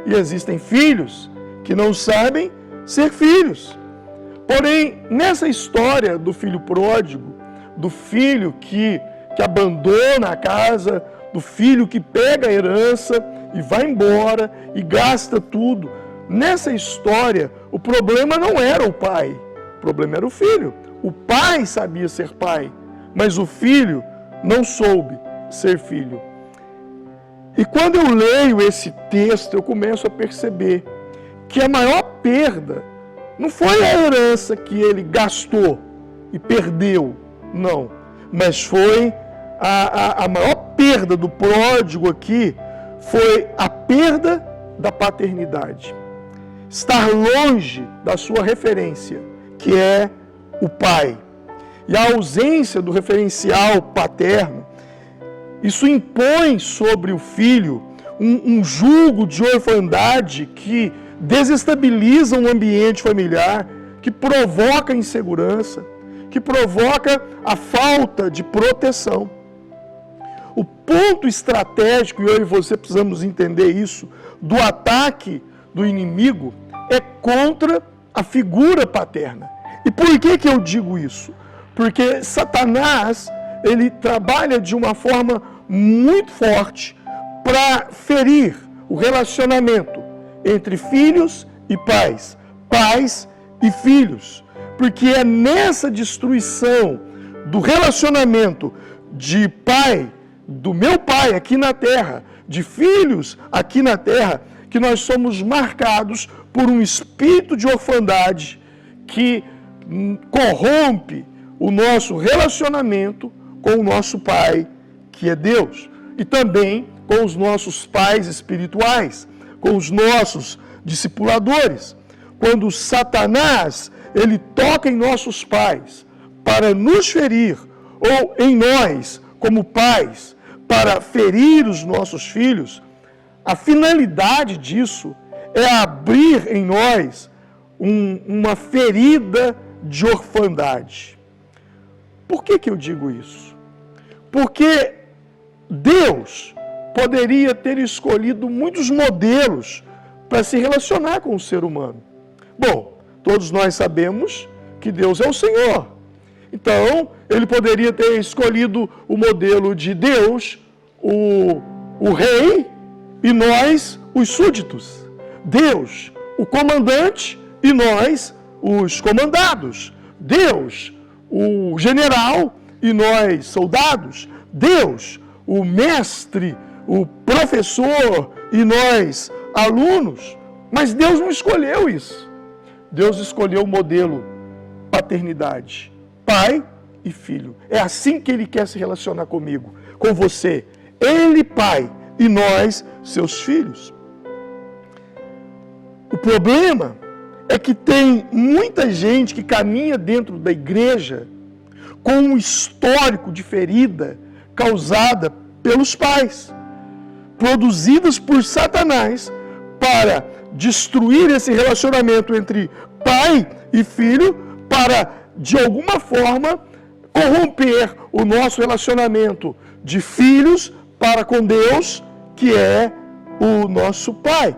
e existem filhos que não sabem ser filhos. Porém, nessa história do filho pródigo, do filho que abandona a casa, do filho que pega a herança e vai embora e gasta tudo, nessa história o problema não era o pai, o problema era o filho. O pai sabia ser pai, mas o filho não soube ser filho. E quando eu leio esse texto, eu começo a perceber que a maior perda não foi a herança que ele gastou e perdeu, não. Mas foi a maior perda do pródigo aqui, foi a perda da paternidade. Estar longe da sua referência, que é o pai. E a ausência do referencial paterno, isso impõe sobre o filho um jugo de orfandade que desestabiliza o ambiente familiar, que provoca insegurança, que provoca a falta de proteção. O ponto estratégico, e eu e você precisamos entender isso, do ataque do inimigo é contra a figura paterna. E por que eu digo isso? Porque Satanás, ele trabalha de uma forma muito forte para ferir o relacionamento entre filhos e pais, pais e filhos. Porque é nessa destruição do relacionamento de pai, do meu pai aqui na terra, de filhos aqui na terra, que nós somos marcados por um espírito de orfandade que corrompe o nosso relacionamento com o nosso pai, que é Deus, e também com os nossos pais espirituais, com os nossos discipuladores. Quando Satanás, ele toca em nossos pais para nos ferir, ou em nós, como pais, para ferir os nossos filhos, a finalidade disso é abrir em nós uma ferida de orfandade. Por que eu digo isso? Porque Deus poderia ter escolhido muitos modelos para se relacionar com o ser humano. Bom, todos nós sabemos que Deus é o Senhor. Então, ele poderia ter escolhido o modelo de Deus, o rei, e nós, os súditos. Deus, o comandante, e nós, os comandados. Deus, o general, e nós, soldados. Deus, o mestre, o professor, e nós, alunos. Mas Deus não escolheu isso. Deus escolheu o modelo paternidade. Pai e filho. É assim que Ele quer se relacionar comigo, com você. Ele, pai, e nós, seus filhos. O problema é que tem muita gente que caminha dentro da igreja com um histórico de ferida causada pelos pais, produzidas por Satanás para destruir esse relacionamento entre pai e filho, para, de alguma forma, corromper o nosso relacionamento de filhos para com Deus, que é o nosso Pai.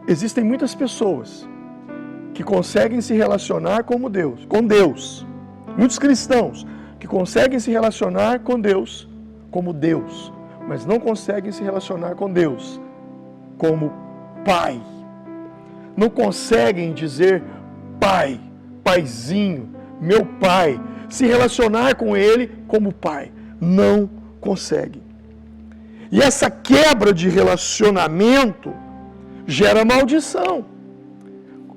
Existem muitas pessoas que conseguem se relacionar com Deus. Muitos cristãos que conseguem se relacionar com Deus como Deus, mas não conseguem se relacionar com Deus como Pai. Não conseguem dizer Pai, Paizinho, meu Pai, se relacionar com Ele como Pai. Não conseguem. E essa quebra de relacionamento gera maldição.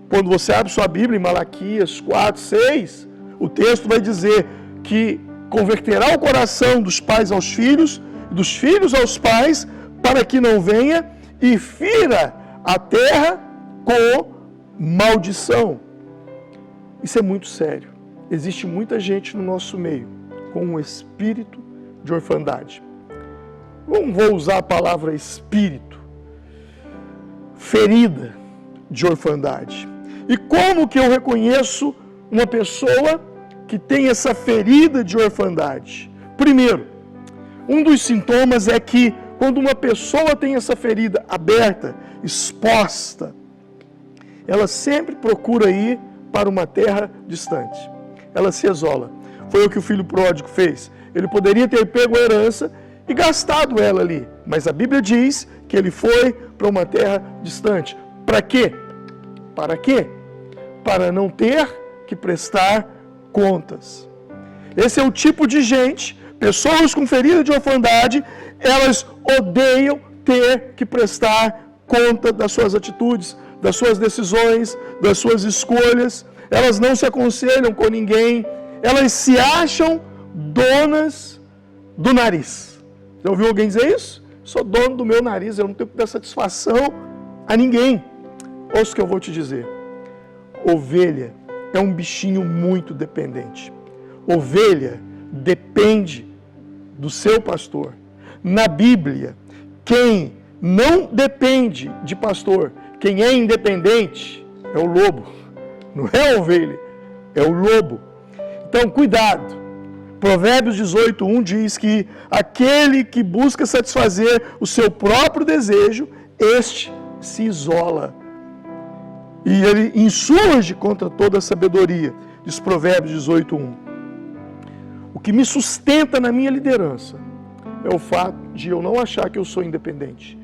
Quando você abre sua Bíblia em Malaquias 4, 6, o texto vai dizer que converterá o coração dos pais aos filhos, dos filhos aos pais, para que não venha e fira a terra com maldição. Isso é muito sério. Existe muita gente no nosso meio com um espírito de orfandade. Não vou usar a palavra espírito. Ferida de orfandade. E como que eu reconheço uma pessoa que tem essa ferida de orfandade? Primeiro, um dos sintomas é que quando uma pessoa tem essa ferida aberta, exposta, ela sempre procura ir para uma terra distante. Ela se isola. Foi o que o filho pródigo fez. Ele poderia ter pego a herança e gastado ela ali. Mas a Bíblia diz que ele foi para uma terra distante. Para quê? Para quê? Para não ter que prestar contas. Esse é o tipo de gente, pessoas com ferida de orfandade, elas odeiam ter que prestar conta das suas atitudes, das suas decisões, das suas escolhas. Elas não se aconselham com ninguém. Elas se acham donas do nariz. Já ouviu alguém dizer isso? Sou dono do meu nariz, eu não tenho que dar satisfação a ninguém. Ouça o que eu vou te dizer. Ovelha é um bichinho muito dependente. Ovelha depende do seu pastor. Na Bíblia, quem não depende de pastor, quem é independente, é o lobo. Não é a ovelha, é o lobo. Então, cuidado. Provérbios 18:1 diz que aquele que busca satisfazer o seu próprio desejo, este se isola. E ele insurge contra toda a sabedoria, diz Provérbios 18:1. O que me sustenta na minha liderança é o fato de eu não achar que eu sou independente.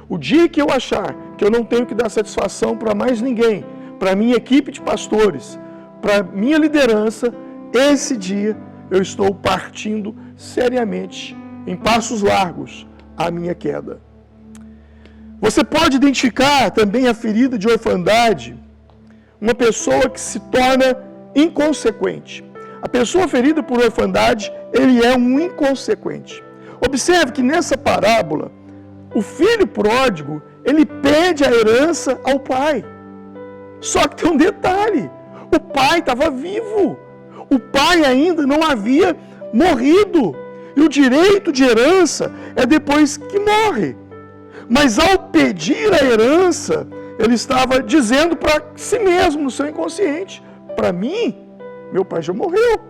O dia que eu achar que eu não tenho que dar satisfação para mais ninguém, para a minha equipe de pastores, para a minha liderança, esse dia eu estou partindo seriamente, em passos largos, a minha queda. Você pode identificar também a ferida de orfandade, uma pessoa que se torna inconsequente. A pessoa ferida por orfandade, ele é um inconsequente. Observe que nessa parábola, o filho pródigo, ele pede a herança ao pai. Só que tem um detalhe, o pai estava vivo. O pai ainda não havia morrido. E o direito de herança é depois que morre. Mas ao pedir a herança, ele estava dizendo para si mesmo, no seu inconsciente: para mim, meu pai já morreu,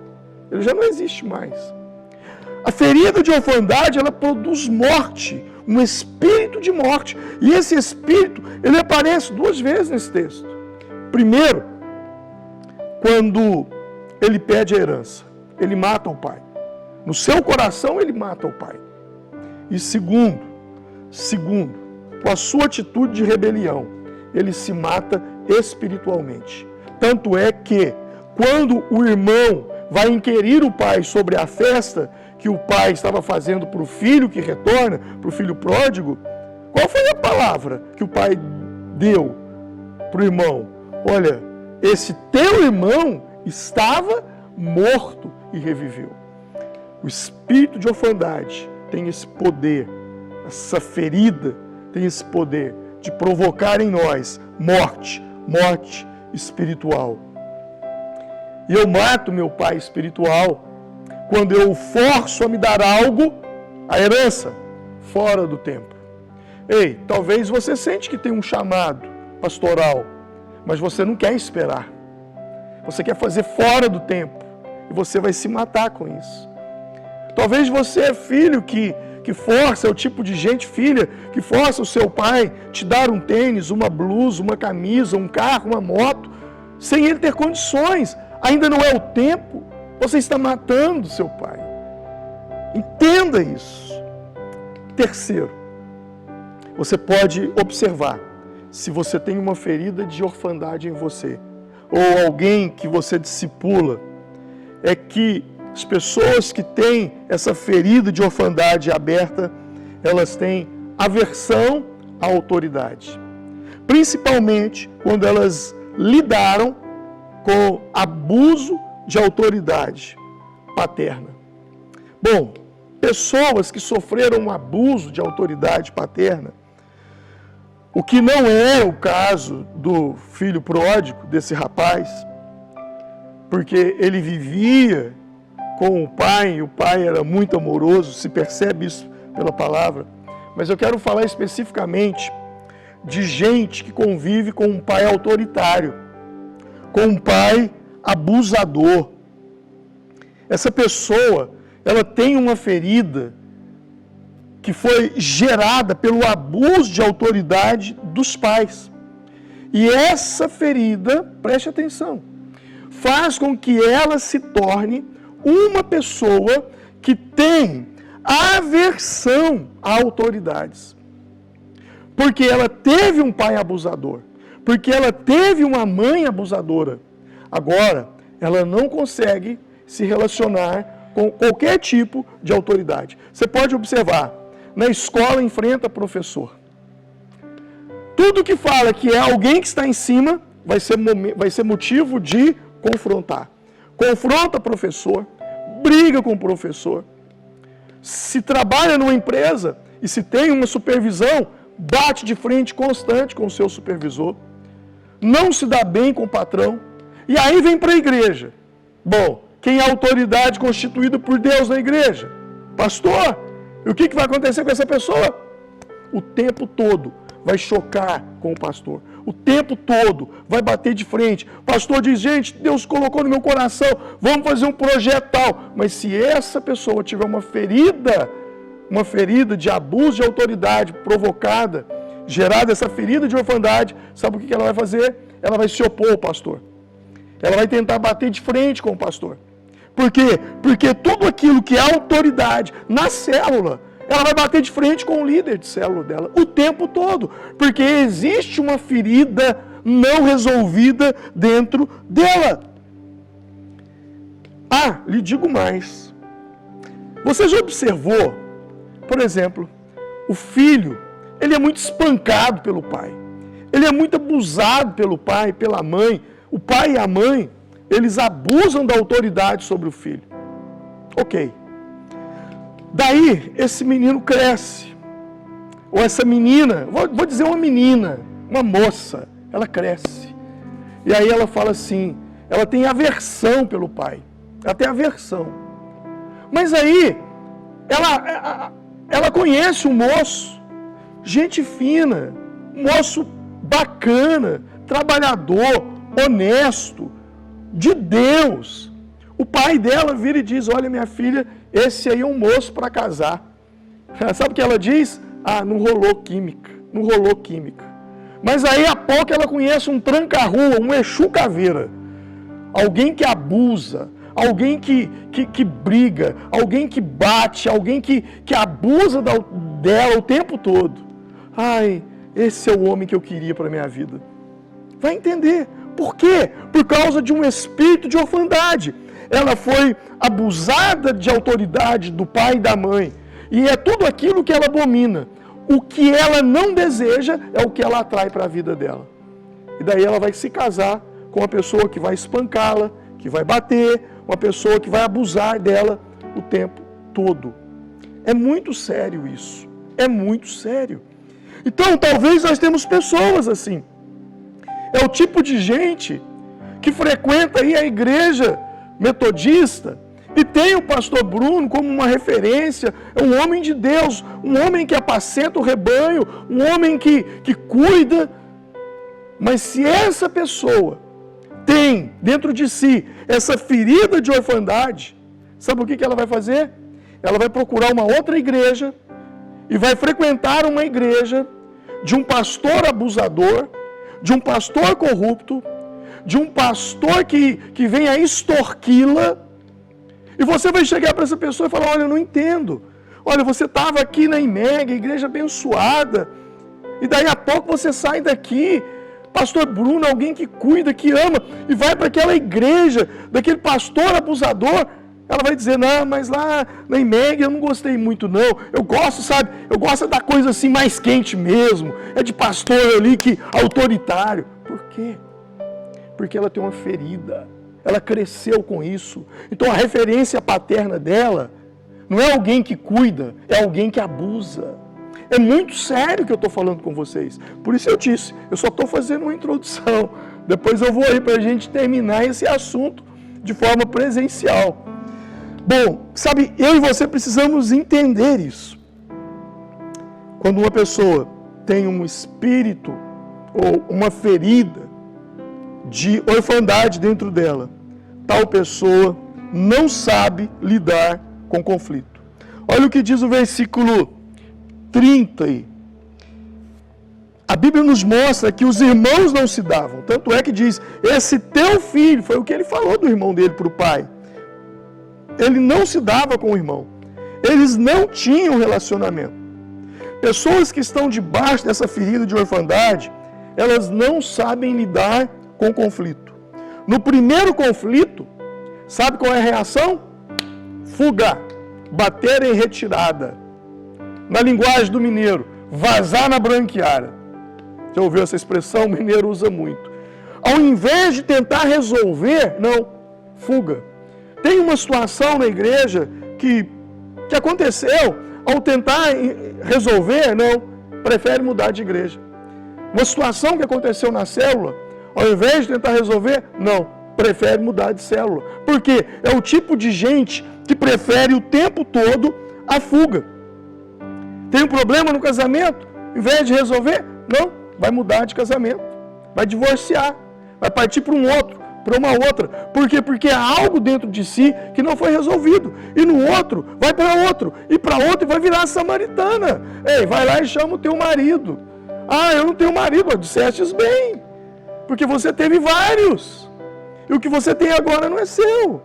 ele já não existe mais. A ferida de orfandade, ela produz morte, um espírito de morte. E esse espírito, ele aparece 2 vezes nesse texto. Primeiro, quando ele pede a herança, ele mata o pai. No seu coração, ele mata o pai. E segundo, com a sua atitude de rebelião, ele se mata espiritualmente. Tanto é que, quando o irmão vai inquirir o pai sobre a festa que o pai estava fazendo para o filho que retorna, para o filho pródigo, qual foi a palavra que o pai deu para o irmão? Olha, esse teu irmão estava morto e reviveu. O espírito de orfandade tem esse poder, essa ferida tem esse poder de provocar em nós morte espiritual. E eu mato meu pai espiritual quando eu o forço a me dar algo, a herança, fora do tempo. Ei, talvez você sente que tem um chamado pastoral, mas você não quer esperar. Você quer fazer fora do tempo e você vai se matar com isso. Talvez você é filho que força, é o tipo de gente, filha, que força o seu pai te dar um tênis, uma blusa, uma camisa, um carro, uma moto, sem ele ter condições. Ainda não é o tempo. Você está matando seu pai. Entenda isso. Terceiro, você pode observar se você tem uma ferida de orfandade em você, ou alguém que você discipula, é que as pessoas que têm essa ferida de orfandade aberta, elas têm aversão à autoridade. Principalmente quando elas lidaram com abuso de autoridade paterna. Bom, pessoas que sofreram um abuso de autoridade paterna, o que não é o caso do filho pródigo, desse rapaz, porque ele vivia com o pai, e o pai era muito amoroso, se percebe isso pela palavra, mas eu quero falar especificamente de gente que convive com um pai autoritário, com um pai abusador. Essa pessoa, ela tem uma ferida que foi gerada pelo abuso de autoridade dos pais. E essa ferida, preste atenção, faz com que ela se torne uma pessoa que tem aversão a autoridades. Porque ela teve um pai abusador, porque ela teve uma mãe abusadora. Agora, ela não consegue se relacionar com qualquer tipo de autoridade. Você pode observar, na escola enfrenta professor. Tudo que fala que é alguém que está em cima vai ser motivo de confrontar. Confronta professor, briga com o professor. Se trabalha numa empresa e se tem uma supervisão, bate de frente constante com o seu supervisor. Não se dá bem com o patrão. E aí vem para a igreja. Bom, quem é a autoridade constituída por Deus na igreja? Pastor. E o que vai acontecer com essa pessoa? O tempo todo vai chocar com o pastor. O tempo todo vai bater de frente. O pastor diz, gente, Deus colocou no meu coração, vamos fazer um projeto tal. Mas se essa pessoa tiver uma ferida de abuso de autoridade provocada, gerada essa ferida de orfandade, sabe o que ela vai fazer? Ela vai se opor ao pastor. Ela vai tentar bater de frente com o pastor. Por quê? Porque tudo aquilo que é autoridade na célula, ela vai bater de frente com o líder de célula dela o tempo todo. Porque existe uma ferida não resolvida dentro dela. Ah, lhe digo mais. Você já observou, por exemplo, o filho, ele é muito espancado pelo pai. Ele é muito abusado pelo pai, pela mãe. O pai e a mãe, eles abusam da autoridade sobre o filho. Ok. Daí, esse menino cresce. Ou essa menina, vou dizer uma menina, uma moça, ela cresce. E aí ela fala assim, ela tem aversão pelo pai. Ela tem aversão. Mas aí, ela conhece o moço, gente fina, moço bacana, trabalhador, honesto, de Deus. O pai dela vira e diz: olha, minha filha, esse aí é um moço para casar. Sabe o que ela diz? Ah, não rolou química, não rolou química. Mas aí a pouco ela conhece um tranca-rua, um Exu caveira. Alguém que abusa, alguém que briga, alguém que bate, alguém que abusa dela o tempo todo. Ai, esse é o homem que eu queria para a minha vida. Vai entender. Por quê? Por causa de um espírito de orfandade. Ela foi abusada de autoridade do pai e da mãe. E é tudo aquilo que ela abomina. O que ela não deseja é o que ela atrai para a vida dela. E daí ela vai se casar com uma pessoa que vai espancá-la, que vai bater, uma pessoa que vai abusar dela o tempo todo. É muito sério isso. É muito sério. Então, talvez nós temos pessoas assim. É o tipo de gente que frequenta aí a igreja metodista e tem o pastor Bruno como uma referência, é um homem de Deus, um homem que apacenta o rebanho, um homem que cuida. Mas se essa pessoa tem dentro de si essa ferida de orfandade, sabe o que ela vai fazer? Ela vai procurar uma outra igreja e vai frequentar uma igreja de um pastor abusador, de um pastor corrupto, de um pastor que vem a extorquí-la, e você vai chegar para essa pessoa e falar: olha, eu não entendo. Olha, você estava aqui na IMEG, igreja abençoada, e daí a pouco você sai daqui, pastor Bruno, alguém que cuida, que ama, e vai para aquela igreja, daquele pastor abusador. Ela vai dizer: não, mas lá na IMEG eu não gostei muito não, eu gosto, sabe, eu gosto da coisa assim mais quente mesmo, é de pastor ali que autoritário. Por quê? Porque ela tem uma ferida, ela cresceu com isso. Então a referência paterna dela não é alguém que cuida, é alguém que abusa. É muito sério o que eu estou falando com vocês. Por isso eu disse, eu só estou fazendo uma introdução, depois eu vou aí para a gente terminar esse assunto de forma presencial. Bom, sabe, eu e você precisamos entender isso. Quando uma pessoa tem um espírito ou uma ferida de orfandade dentro dela, tal pessoa não sabe lidar com conflito. Olha o que diz o versículo 30 aí. A Bíblia nos mostra que os irmãos não se davam. Tanto é que diz: esse teu filho, foi o que ele falou do irmão dele para o pai. Ele não se dava com o irmão. Eles não tinham relacionamento. Pessoas que estão debaixo dessa ferida de orfandade, elas não sabem lidar com conflito. No primeiro conflito, sabe qual é a reação? Fuga, bater em retirada. Na linguagem do mineiro, vazar na branqueara. Já ouviu essa expressão? O mineiro usa muito. Ao invés de tentar resolver, não, fuga. Tem uma situação na igreja que aconteceu, ao tentar resolver, não, prefere mudar de igreja. Uma situação que aconteceu na célula, ao invés de tentar resolver, não, prefere mudar de célula. Por quê? É o tipo de gente que prefere o tempo todo a fuga. Tem um problema no casamento, ao invés de resolver, não, vai mudar de casamento, vai divorciar, vai partir para um outro, para uma outra. Por quê? Porque há algo dentro de si que não foi resolvido. E no outro, vai para outro. E para outro, e vai virar samaritana. Ei, vai lá e chama o teu marido. Ah, eu não tenho marido. Dissestes bem. Porque você teve vários. E o que você tem agora não é seu.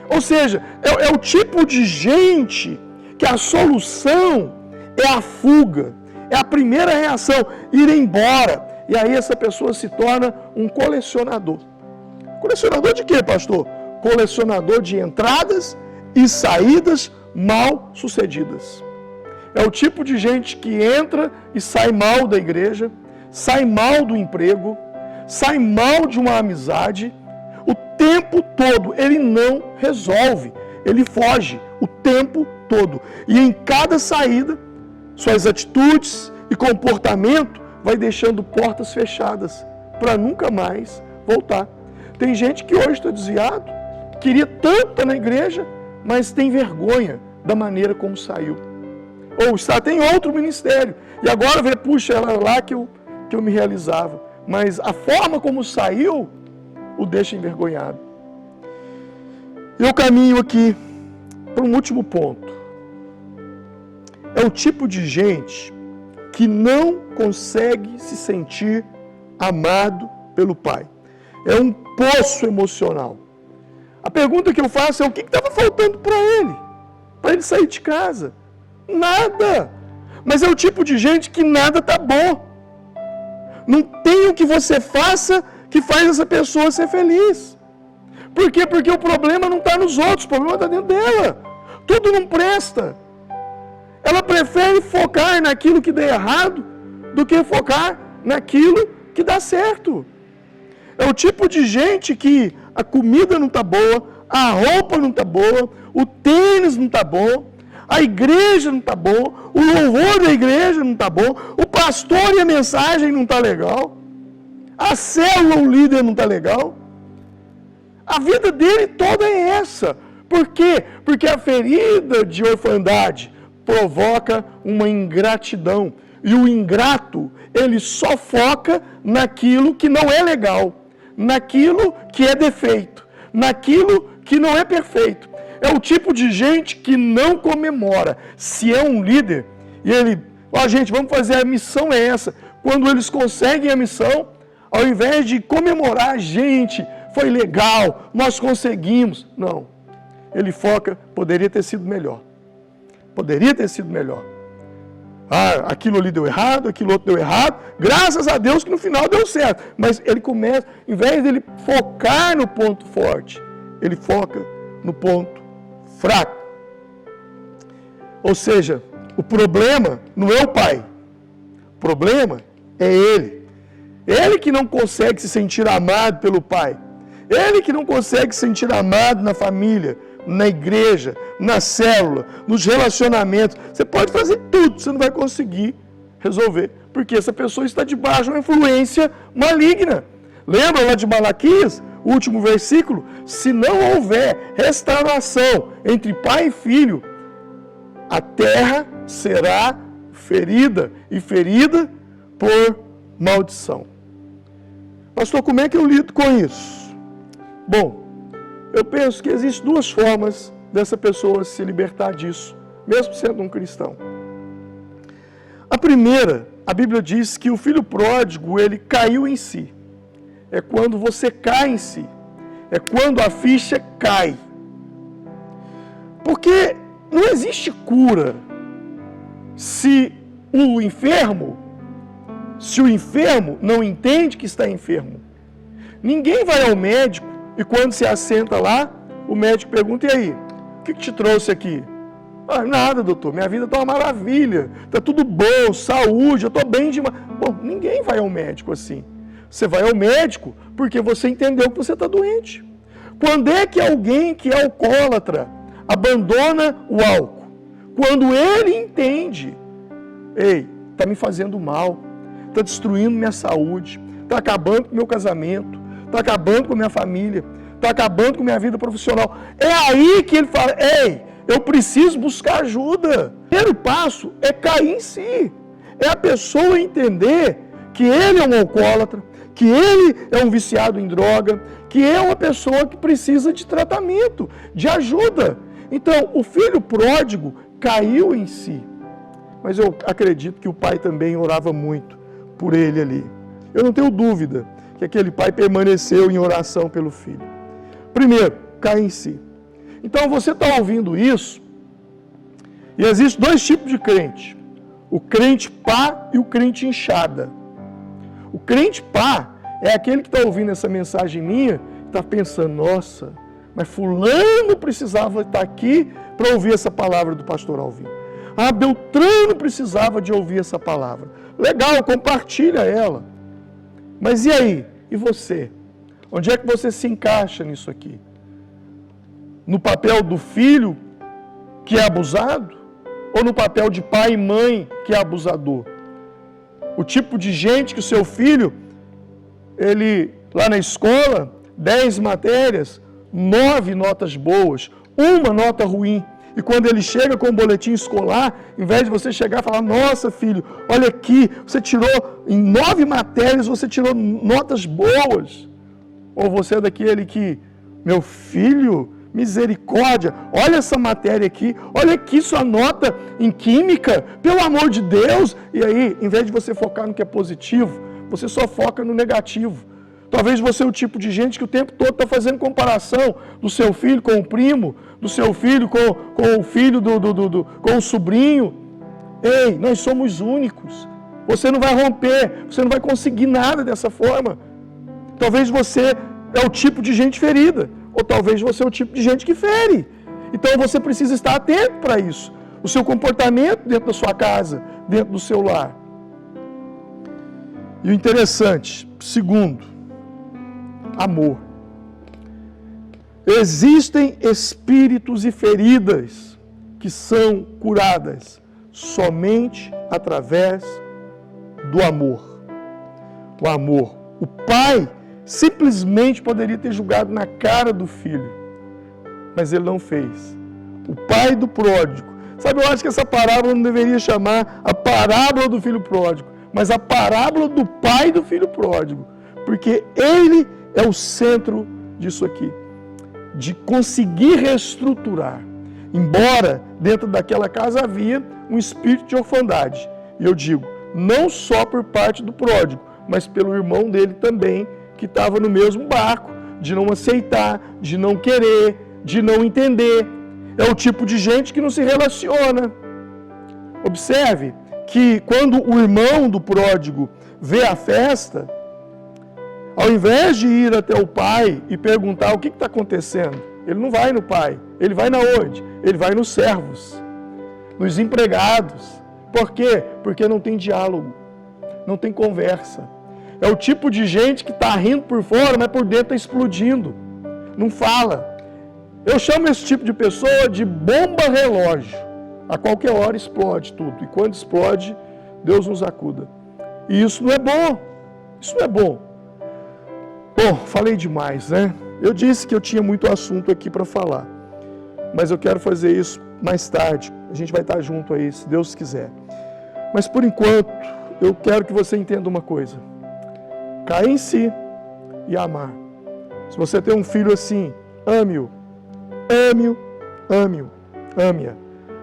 Ou seja, é o tipo de gente que a solução é a fuga. É a primeira reação, ir embora. E aí essa pessoa se torna um colecionador. Colecionador de quê, pastor? Colecionador de entradas e saídas mal sucedidas. É o tipo de gente que entra e sai mal da igreja, sai mal do emprego, sai mal de uma amizade. O tempo todo ele não resolve, ele foge o tempo todo. E em cada saída, suas atitudes e comportamento vai deixando portas fechadas para nunca mais voltar. Tem gente que hoje está desviado, queria tanto estar na igreja, mas tem vergonha da maneira como saiu. Ou está em outro ministério, e agora vê, puxa, ela lá que eu me realizava. Mas a forma como saiu o deixa envergonhado. Eu caminho aqui para um último ponto. É o tipo de gente que não consegue se sentir amado pelo pai. É um poço emocional. A pergunta que eu faço é o que estava faltando para ele sair de casa? Nada. Mas é o tipo de gente que nada está bom. Não tem o que você faça que faz essa pessoa ser feliz. Por quê? Porque o problema não está nos outros, o problema está dentro dela. Tudo não presta. Ela prefere focar naquilo que dá errado do que focar naquilo que dá certo. É o tipo de gente que a comida não está boa, a roupa não está boa, o tênis não está bom, a igreja não está bom, o louvor da igreja não está bom, o pastor e a mensagem não está legal, a célula, o líder não está legal. A vida dele toda é essa. Por quê? Porque a ferida de orfandade provoca uma ingratidão. E o ingrato, ele só foca naquilo que não é legal, naquilo que é defeito, naquilo que não é perfeito. É o tipo de gente que não comemora. Se é um líder, e ele, gente, vamos fazer, a missão é essa. Quando eles conseguem a missão, ao invés de comemorar, gente, foi legal, nós conseguimos. Não. Ele foca, poderia ter sido melhor. Poderia ter sido melhor. Aquilo ali deu errado, aquilo outro deu errado. Graças a Deus que no final deu certo. Mas ele começa, em vez dele focar no ponto forte, ele foca no ponto fraco. Ou seja, o problema não é o pai. O problema é ele. Ele que não consegue se sentir amado pelo pai. Ele que não consegue se sentir amado na família, na igreja, na célula, nos relacionamentos. Você pode fazer tudo, você não vai conseguir resolver. Porque essa pessoa está debaixo de uma influência maligna. Lembra lá de Malaquias, o último versículo? Se não houver restauração entre pai e filho, a terra será ferida, e ferida por maldição. Pastor, como é que eu lido com isso? Bom, eu penso que existem duas formas dessa pessoa se libertar disso, mesmo sendo um cristão. A primeira, a Bíblia diz que o filho pródigo, ele caiu em si. É quando você cai em si. É quando a ficha cai. Porque não existe cura se o enfermo não entende que está enfermo. Ninguém vai ao médico e quando se assenta lá, o médico pergunta, e aí, o que te trouxe aqui? Nada, doutor, minha vida está uma maravilha, está tudo bom, saúde, eu estou bem demais. Bom, ninguém vai ao médico assim. Você vai ao médico porque você entendeu que você está doente. Quando é que alguém que é alcoólatra abandona o álcool? Quando ele entende, está me fazendo mal, está destruindo minha saúde, está acabando com o meu casamento, está acabando com a minha família, está acabando com a minha vida profissional. É aí que ele fala, eu preciso buscar ajuda. O primeiro passo é cair em si. É a pessoa entender que ele é um alcoólatra, que ele é um viciado em droga, que é uma pessoa que precisa de tratamento, de ajuda. Então, o filho pródigo caiu em si. Mas eu acredito que o pai também orava muito por ele ali. Eu não tenho dúvida que aquele pai permaneceu em oração pelo filho. Primeiro, cai em si. Então você está ouvindo isso, e existem dois tipos de crente. O crente pá e o crente inchada. O crente pá é aquele que está ouvindo essa mensagem minha, está pensando, nossa, mas fulano precisava estar aqui para ouvir essa palavra do pastor Alvim. Beltrano precisava de ouvir essa palavra. Legal, compartilha ela. Mas e aí? E você? Onde é que você se encaixa nisso aqui? No papel do filho que é abusado? Ou no papel de pai e mãe que é abusador? O tipo de gente que o seu filho, ele lá na escola, 10 matérias, 9 notas boas, uma nota ruim. E quando ele chega com o boletim escolar, em vez de você chegar e falar, nossa filho, olha aqui, você tirou em 9 matérias, você tirou notas boas. Ou você é daquele que, meu filho, misericórdia, olha essa matéria aqui, olha aqui sua nota em química, pelo amor de Deus. E aí, em vez de você focar no que é positivo, você só foca no negativo. Talvez você é o tipo de gente que o tempo todo está fazendo comparação do seu filho com o primo, do seu filho com o filho com o sobrinho. Ei, nós somos únicos. Você não vai romper, você não vai conseguir nada dessa forma. Talvez você é o tipo de gente ferida, ou talvez você é o tipo de gente que fere. Então você precisa estar atento para isso. O seu comportamento dentro da sua casa, dentro do seu lar. E o interessante, segundo, amor. Existem espíritos e feridas que são curadas somente através do amor. O amor. O pai simplesmente poderia ter julgado na cara do filho, mas ele não fez. O pai do pródigo. Sabe, eu acho que essa parábola não deveria chamar a parábola do filho pródigo, mas a parábola do pai do filho pródigo, porque ele é o centro disso aqui, de conseguir reestruturar. Embora dentro daquela casa havia um espírito de orfandade, e eu digo, não só por parte do pródigo, mas pelo irmão dele também, que estava no mesmo barco, de não aceitar, de não querer, de não entender. É o tipo de gente que não se relaciona. Observe que quando o irmão do pródigo vê a festa, ao invés de ir até o pai e perguntar o que está acontecendo, ele não vai no pai, ele vai na onde? Ele vai nos servos, nos empregados. Por quê? Porque não tem diálogo, não tem conversa. É o tipo de gente que está rindo por fora, mas por dentro está explodindo. Não fala. Eu chamo esse tipo de pessoa de bomba relógio. A qualquer hora explode tudo. E quando explode, Deus nos acuda. E isso não é bom. Isso não é bom. Bom, falei demais, né? Eu disse que eu tinha muito assunto aqui para falar. Mas eu quero fazer isso mais tarde. A gente vai estar junto aí, se Deus quiser. Mas por enquanto, eu quero que você entenda uma coisa. Cair em si e amar. Se você tem um filho assim, ame-o. Ame-o, ame-o, ame-a.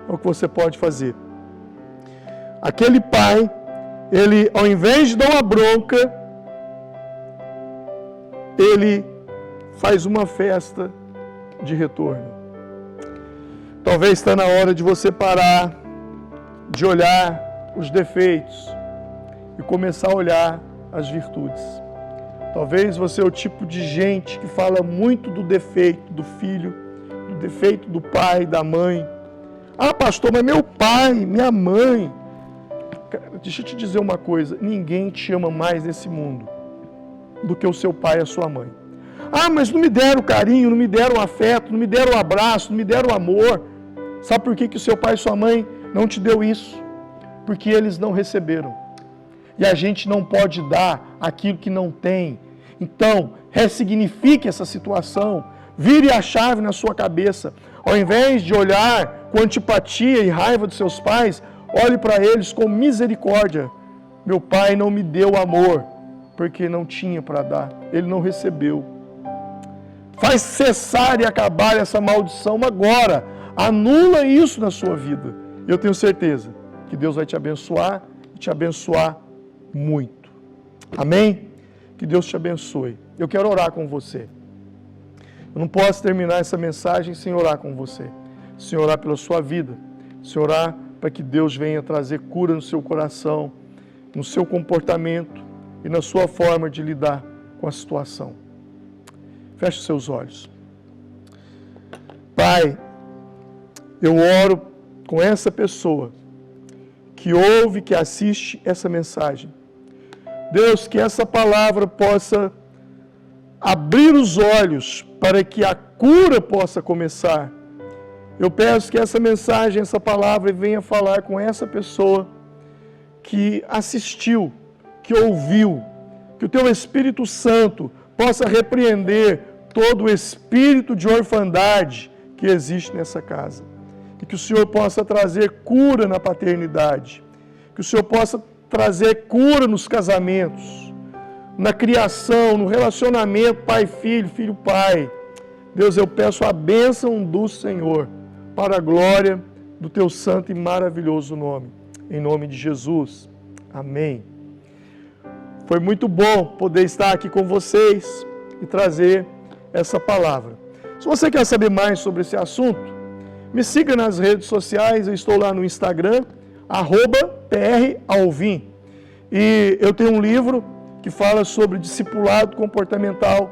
É o que você pode fazer. Aquele pai, ele, ao invés de dar uma bronca, ele faz uma festa de retorno. Talvez está na hora de você parar, de olhar os defeitos e começar a olhar as virtudes. Talvez você é o tipo de gente que fala muito do defeito do filho, do defeito do pai, da mãe. Ah, pastor, mas meu pai, minha mãe. Deixa eu te dizer uma coisa, ninguém te ama mais nesse mundo do que o seu pai e a sua mãe. Ah, mas não me deram carinho, não me deram afeto, não me deram abraço, não me deram amor. Sabe por que o seu pai e sua mãe não te deu isso? Porque eles não receberam. E a gente não pode dar aquilo que não tem. Então, ressignifique essa situação. Vire a chave na sua cabeça. Ao invés de olhar com antipatia e raiva dos seus pais, olhe para eles com misericórdia. Meu pai não me deu amor, porque não tinha para dar. Ele não recebeu. Faz cessar e acabar essa maldição agora. Anula isso na sua vida. Eu tenho certeza que Deus vai te abençoar e te abençoar muito. Amém? Que Deus te abençoe. Eu quero orar com você. Eu não posso terminar essa mensagem sem orar com você. Sem orar pela sua vida. Sem orar para que Deus venha trazer cura no seu coração, no seu comportamento e na sua forma de lidar com a situação. Feche os seus olhos. Pai, eu oro com essa pessoa que ouve, que assiste essa mensagem. Deus, que essa palavra possa abrir os olhos para que a cura possa começar. Eu peço que essa mensagem, essa palavra venha falar com essa pessoa que assistiu, que ouviu, que o Teu Espírito Santo possa repreender todo o espírito de orfandade que existe nessa casa. e que o Senhor possa trazer cura na paternidade, que o Senhor possa trazer cura nos casamentos, na criação, no relacionamento pai-filho, filho-pai. Deus, eu peço a bênção do Senhor para a glória do teu santo e maravilhoso nome. Em nome de Jesus. Amém. Foi muito bom poder estar aqui com vocês e trazer essa palavra. Se você quer saber mais sobre esse assunto, me siga nas redes sociais. Eu estou lá no Instagram, @PRAlvim. E eu tenho um livro que fala sobre discipulado comportamental.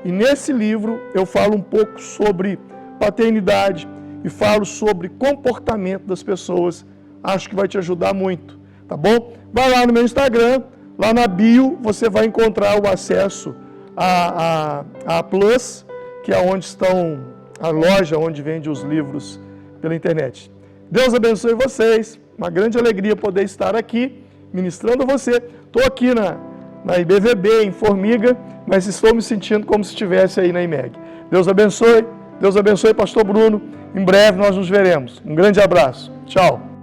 E nesse livro eu falo um pouco sobre paternidade e falo sobre comportamento das pessoas. Acho que vai te ajudar muito, tá bom? Vai lá no meu Instagram, lá na bio você vai encontrar o acesso a Plus, que é onde estão a loja onde vende os livros pela internet. Deus abençoe vocês. Uma grande alegria poder estar aqui ministrando a você. Estou aqui na IBVB, em Formiga, mas estou me sentindo como se estivesse aí na IMEG. Deus abençoe, pastor Bruno. Em breve nós nos veremos. Um grande abraço. Tchau.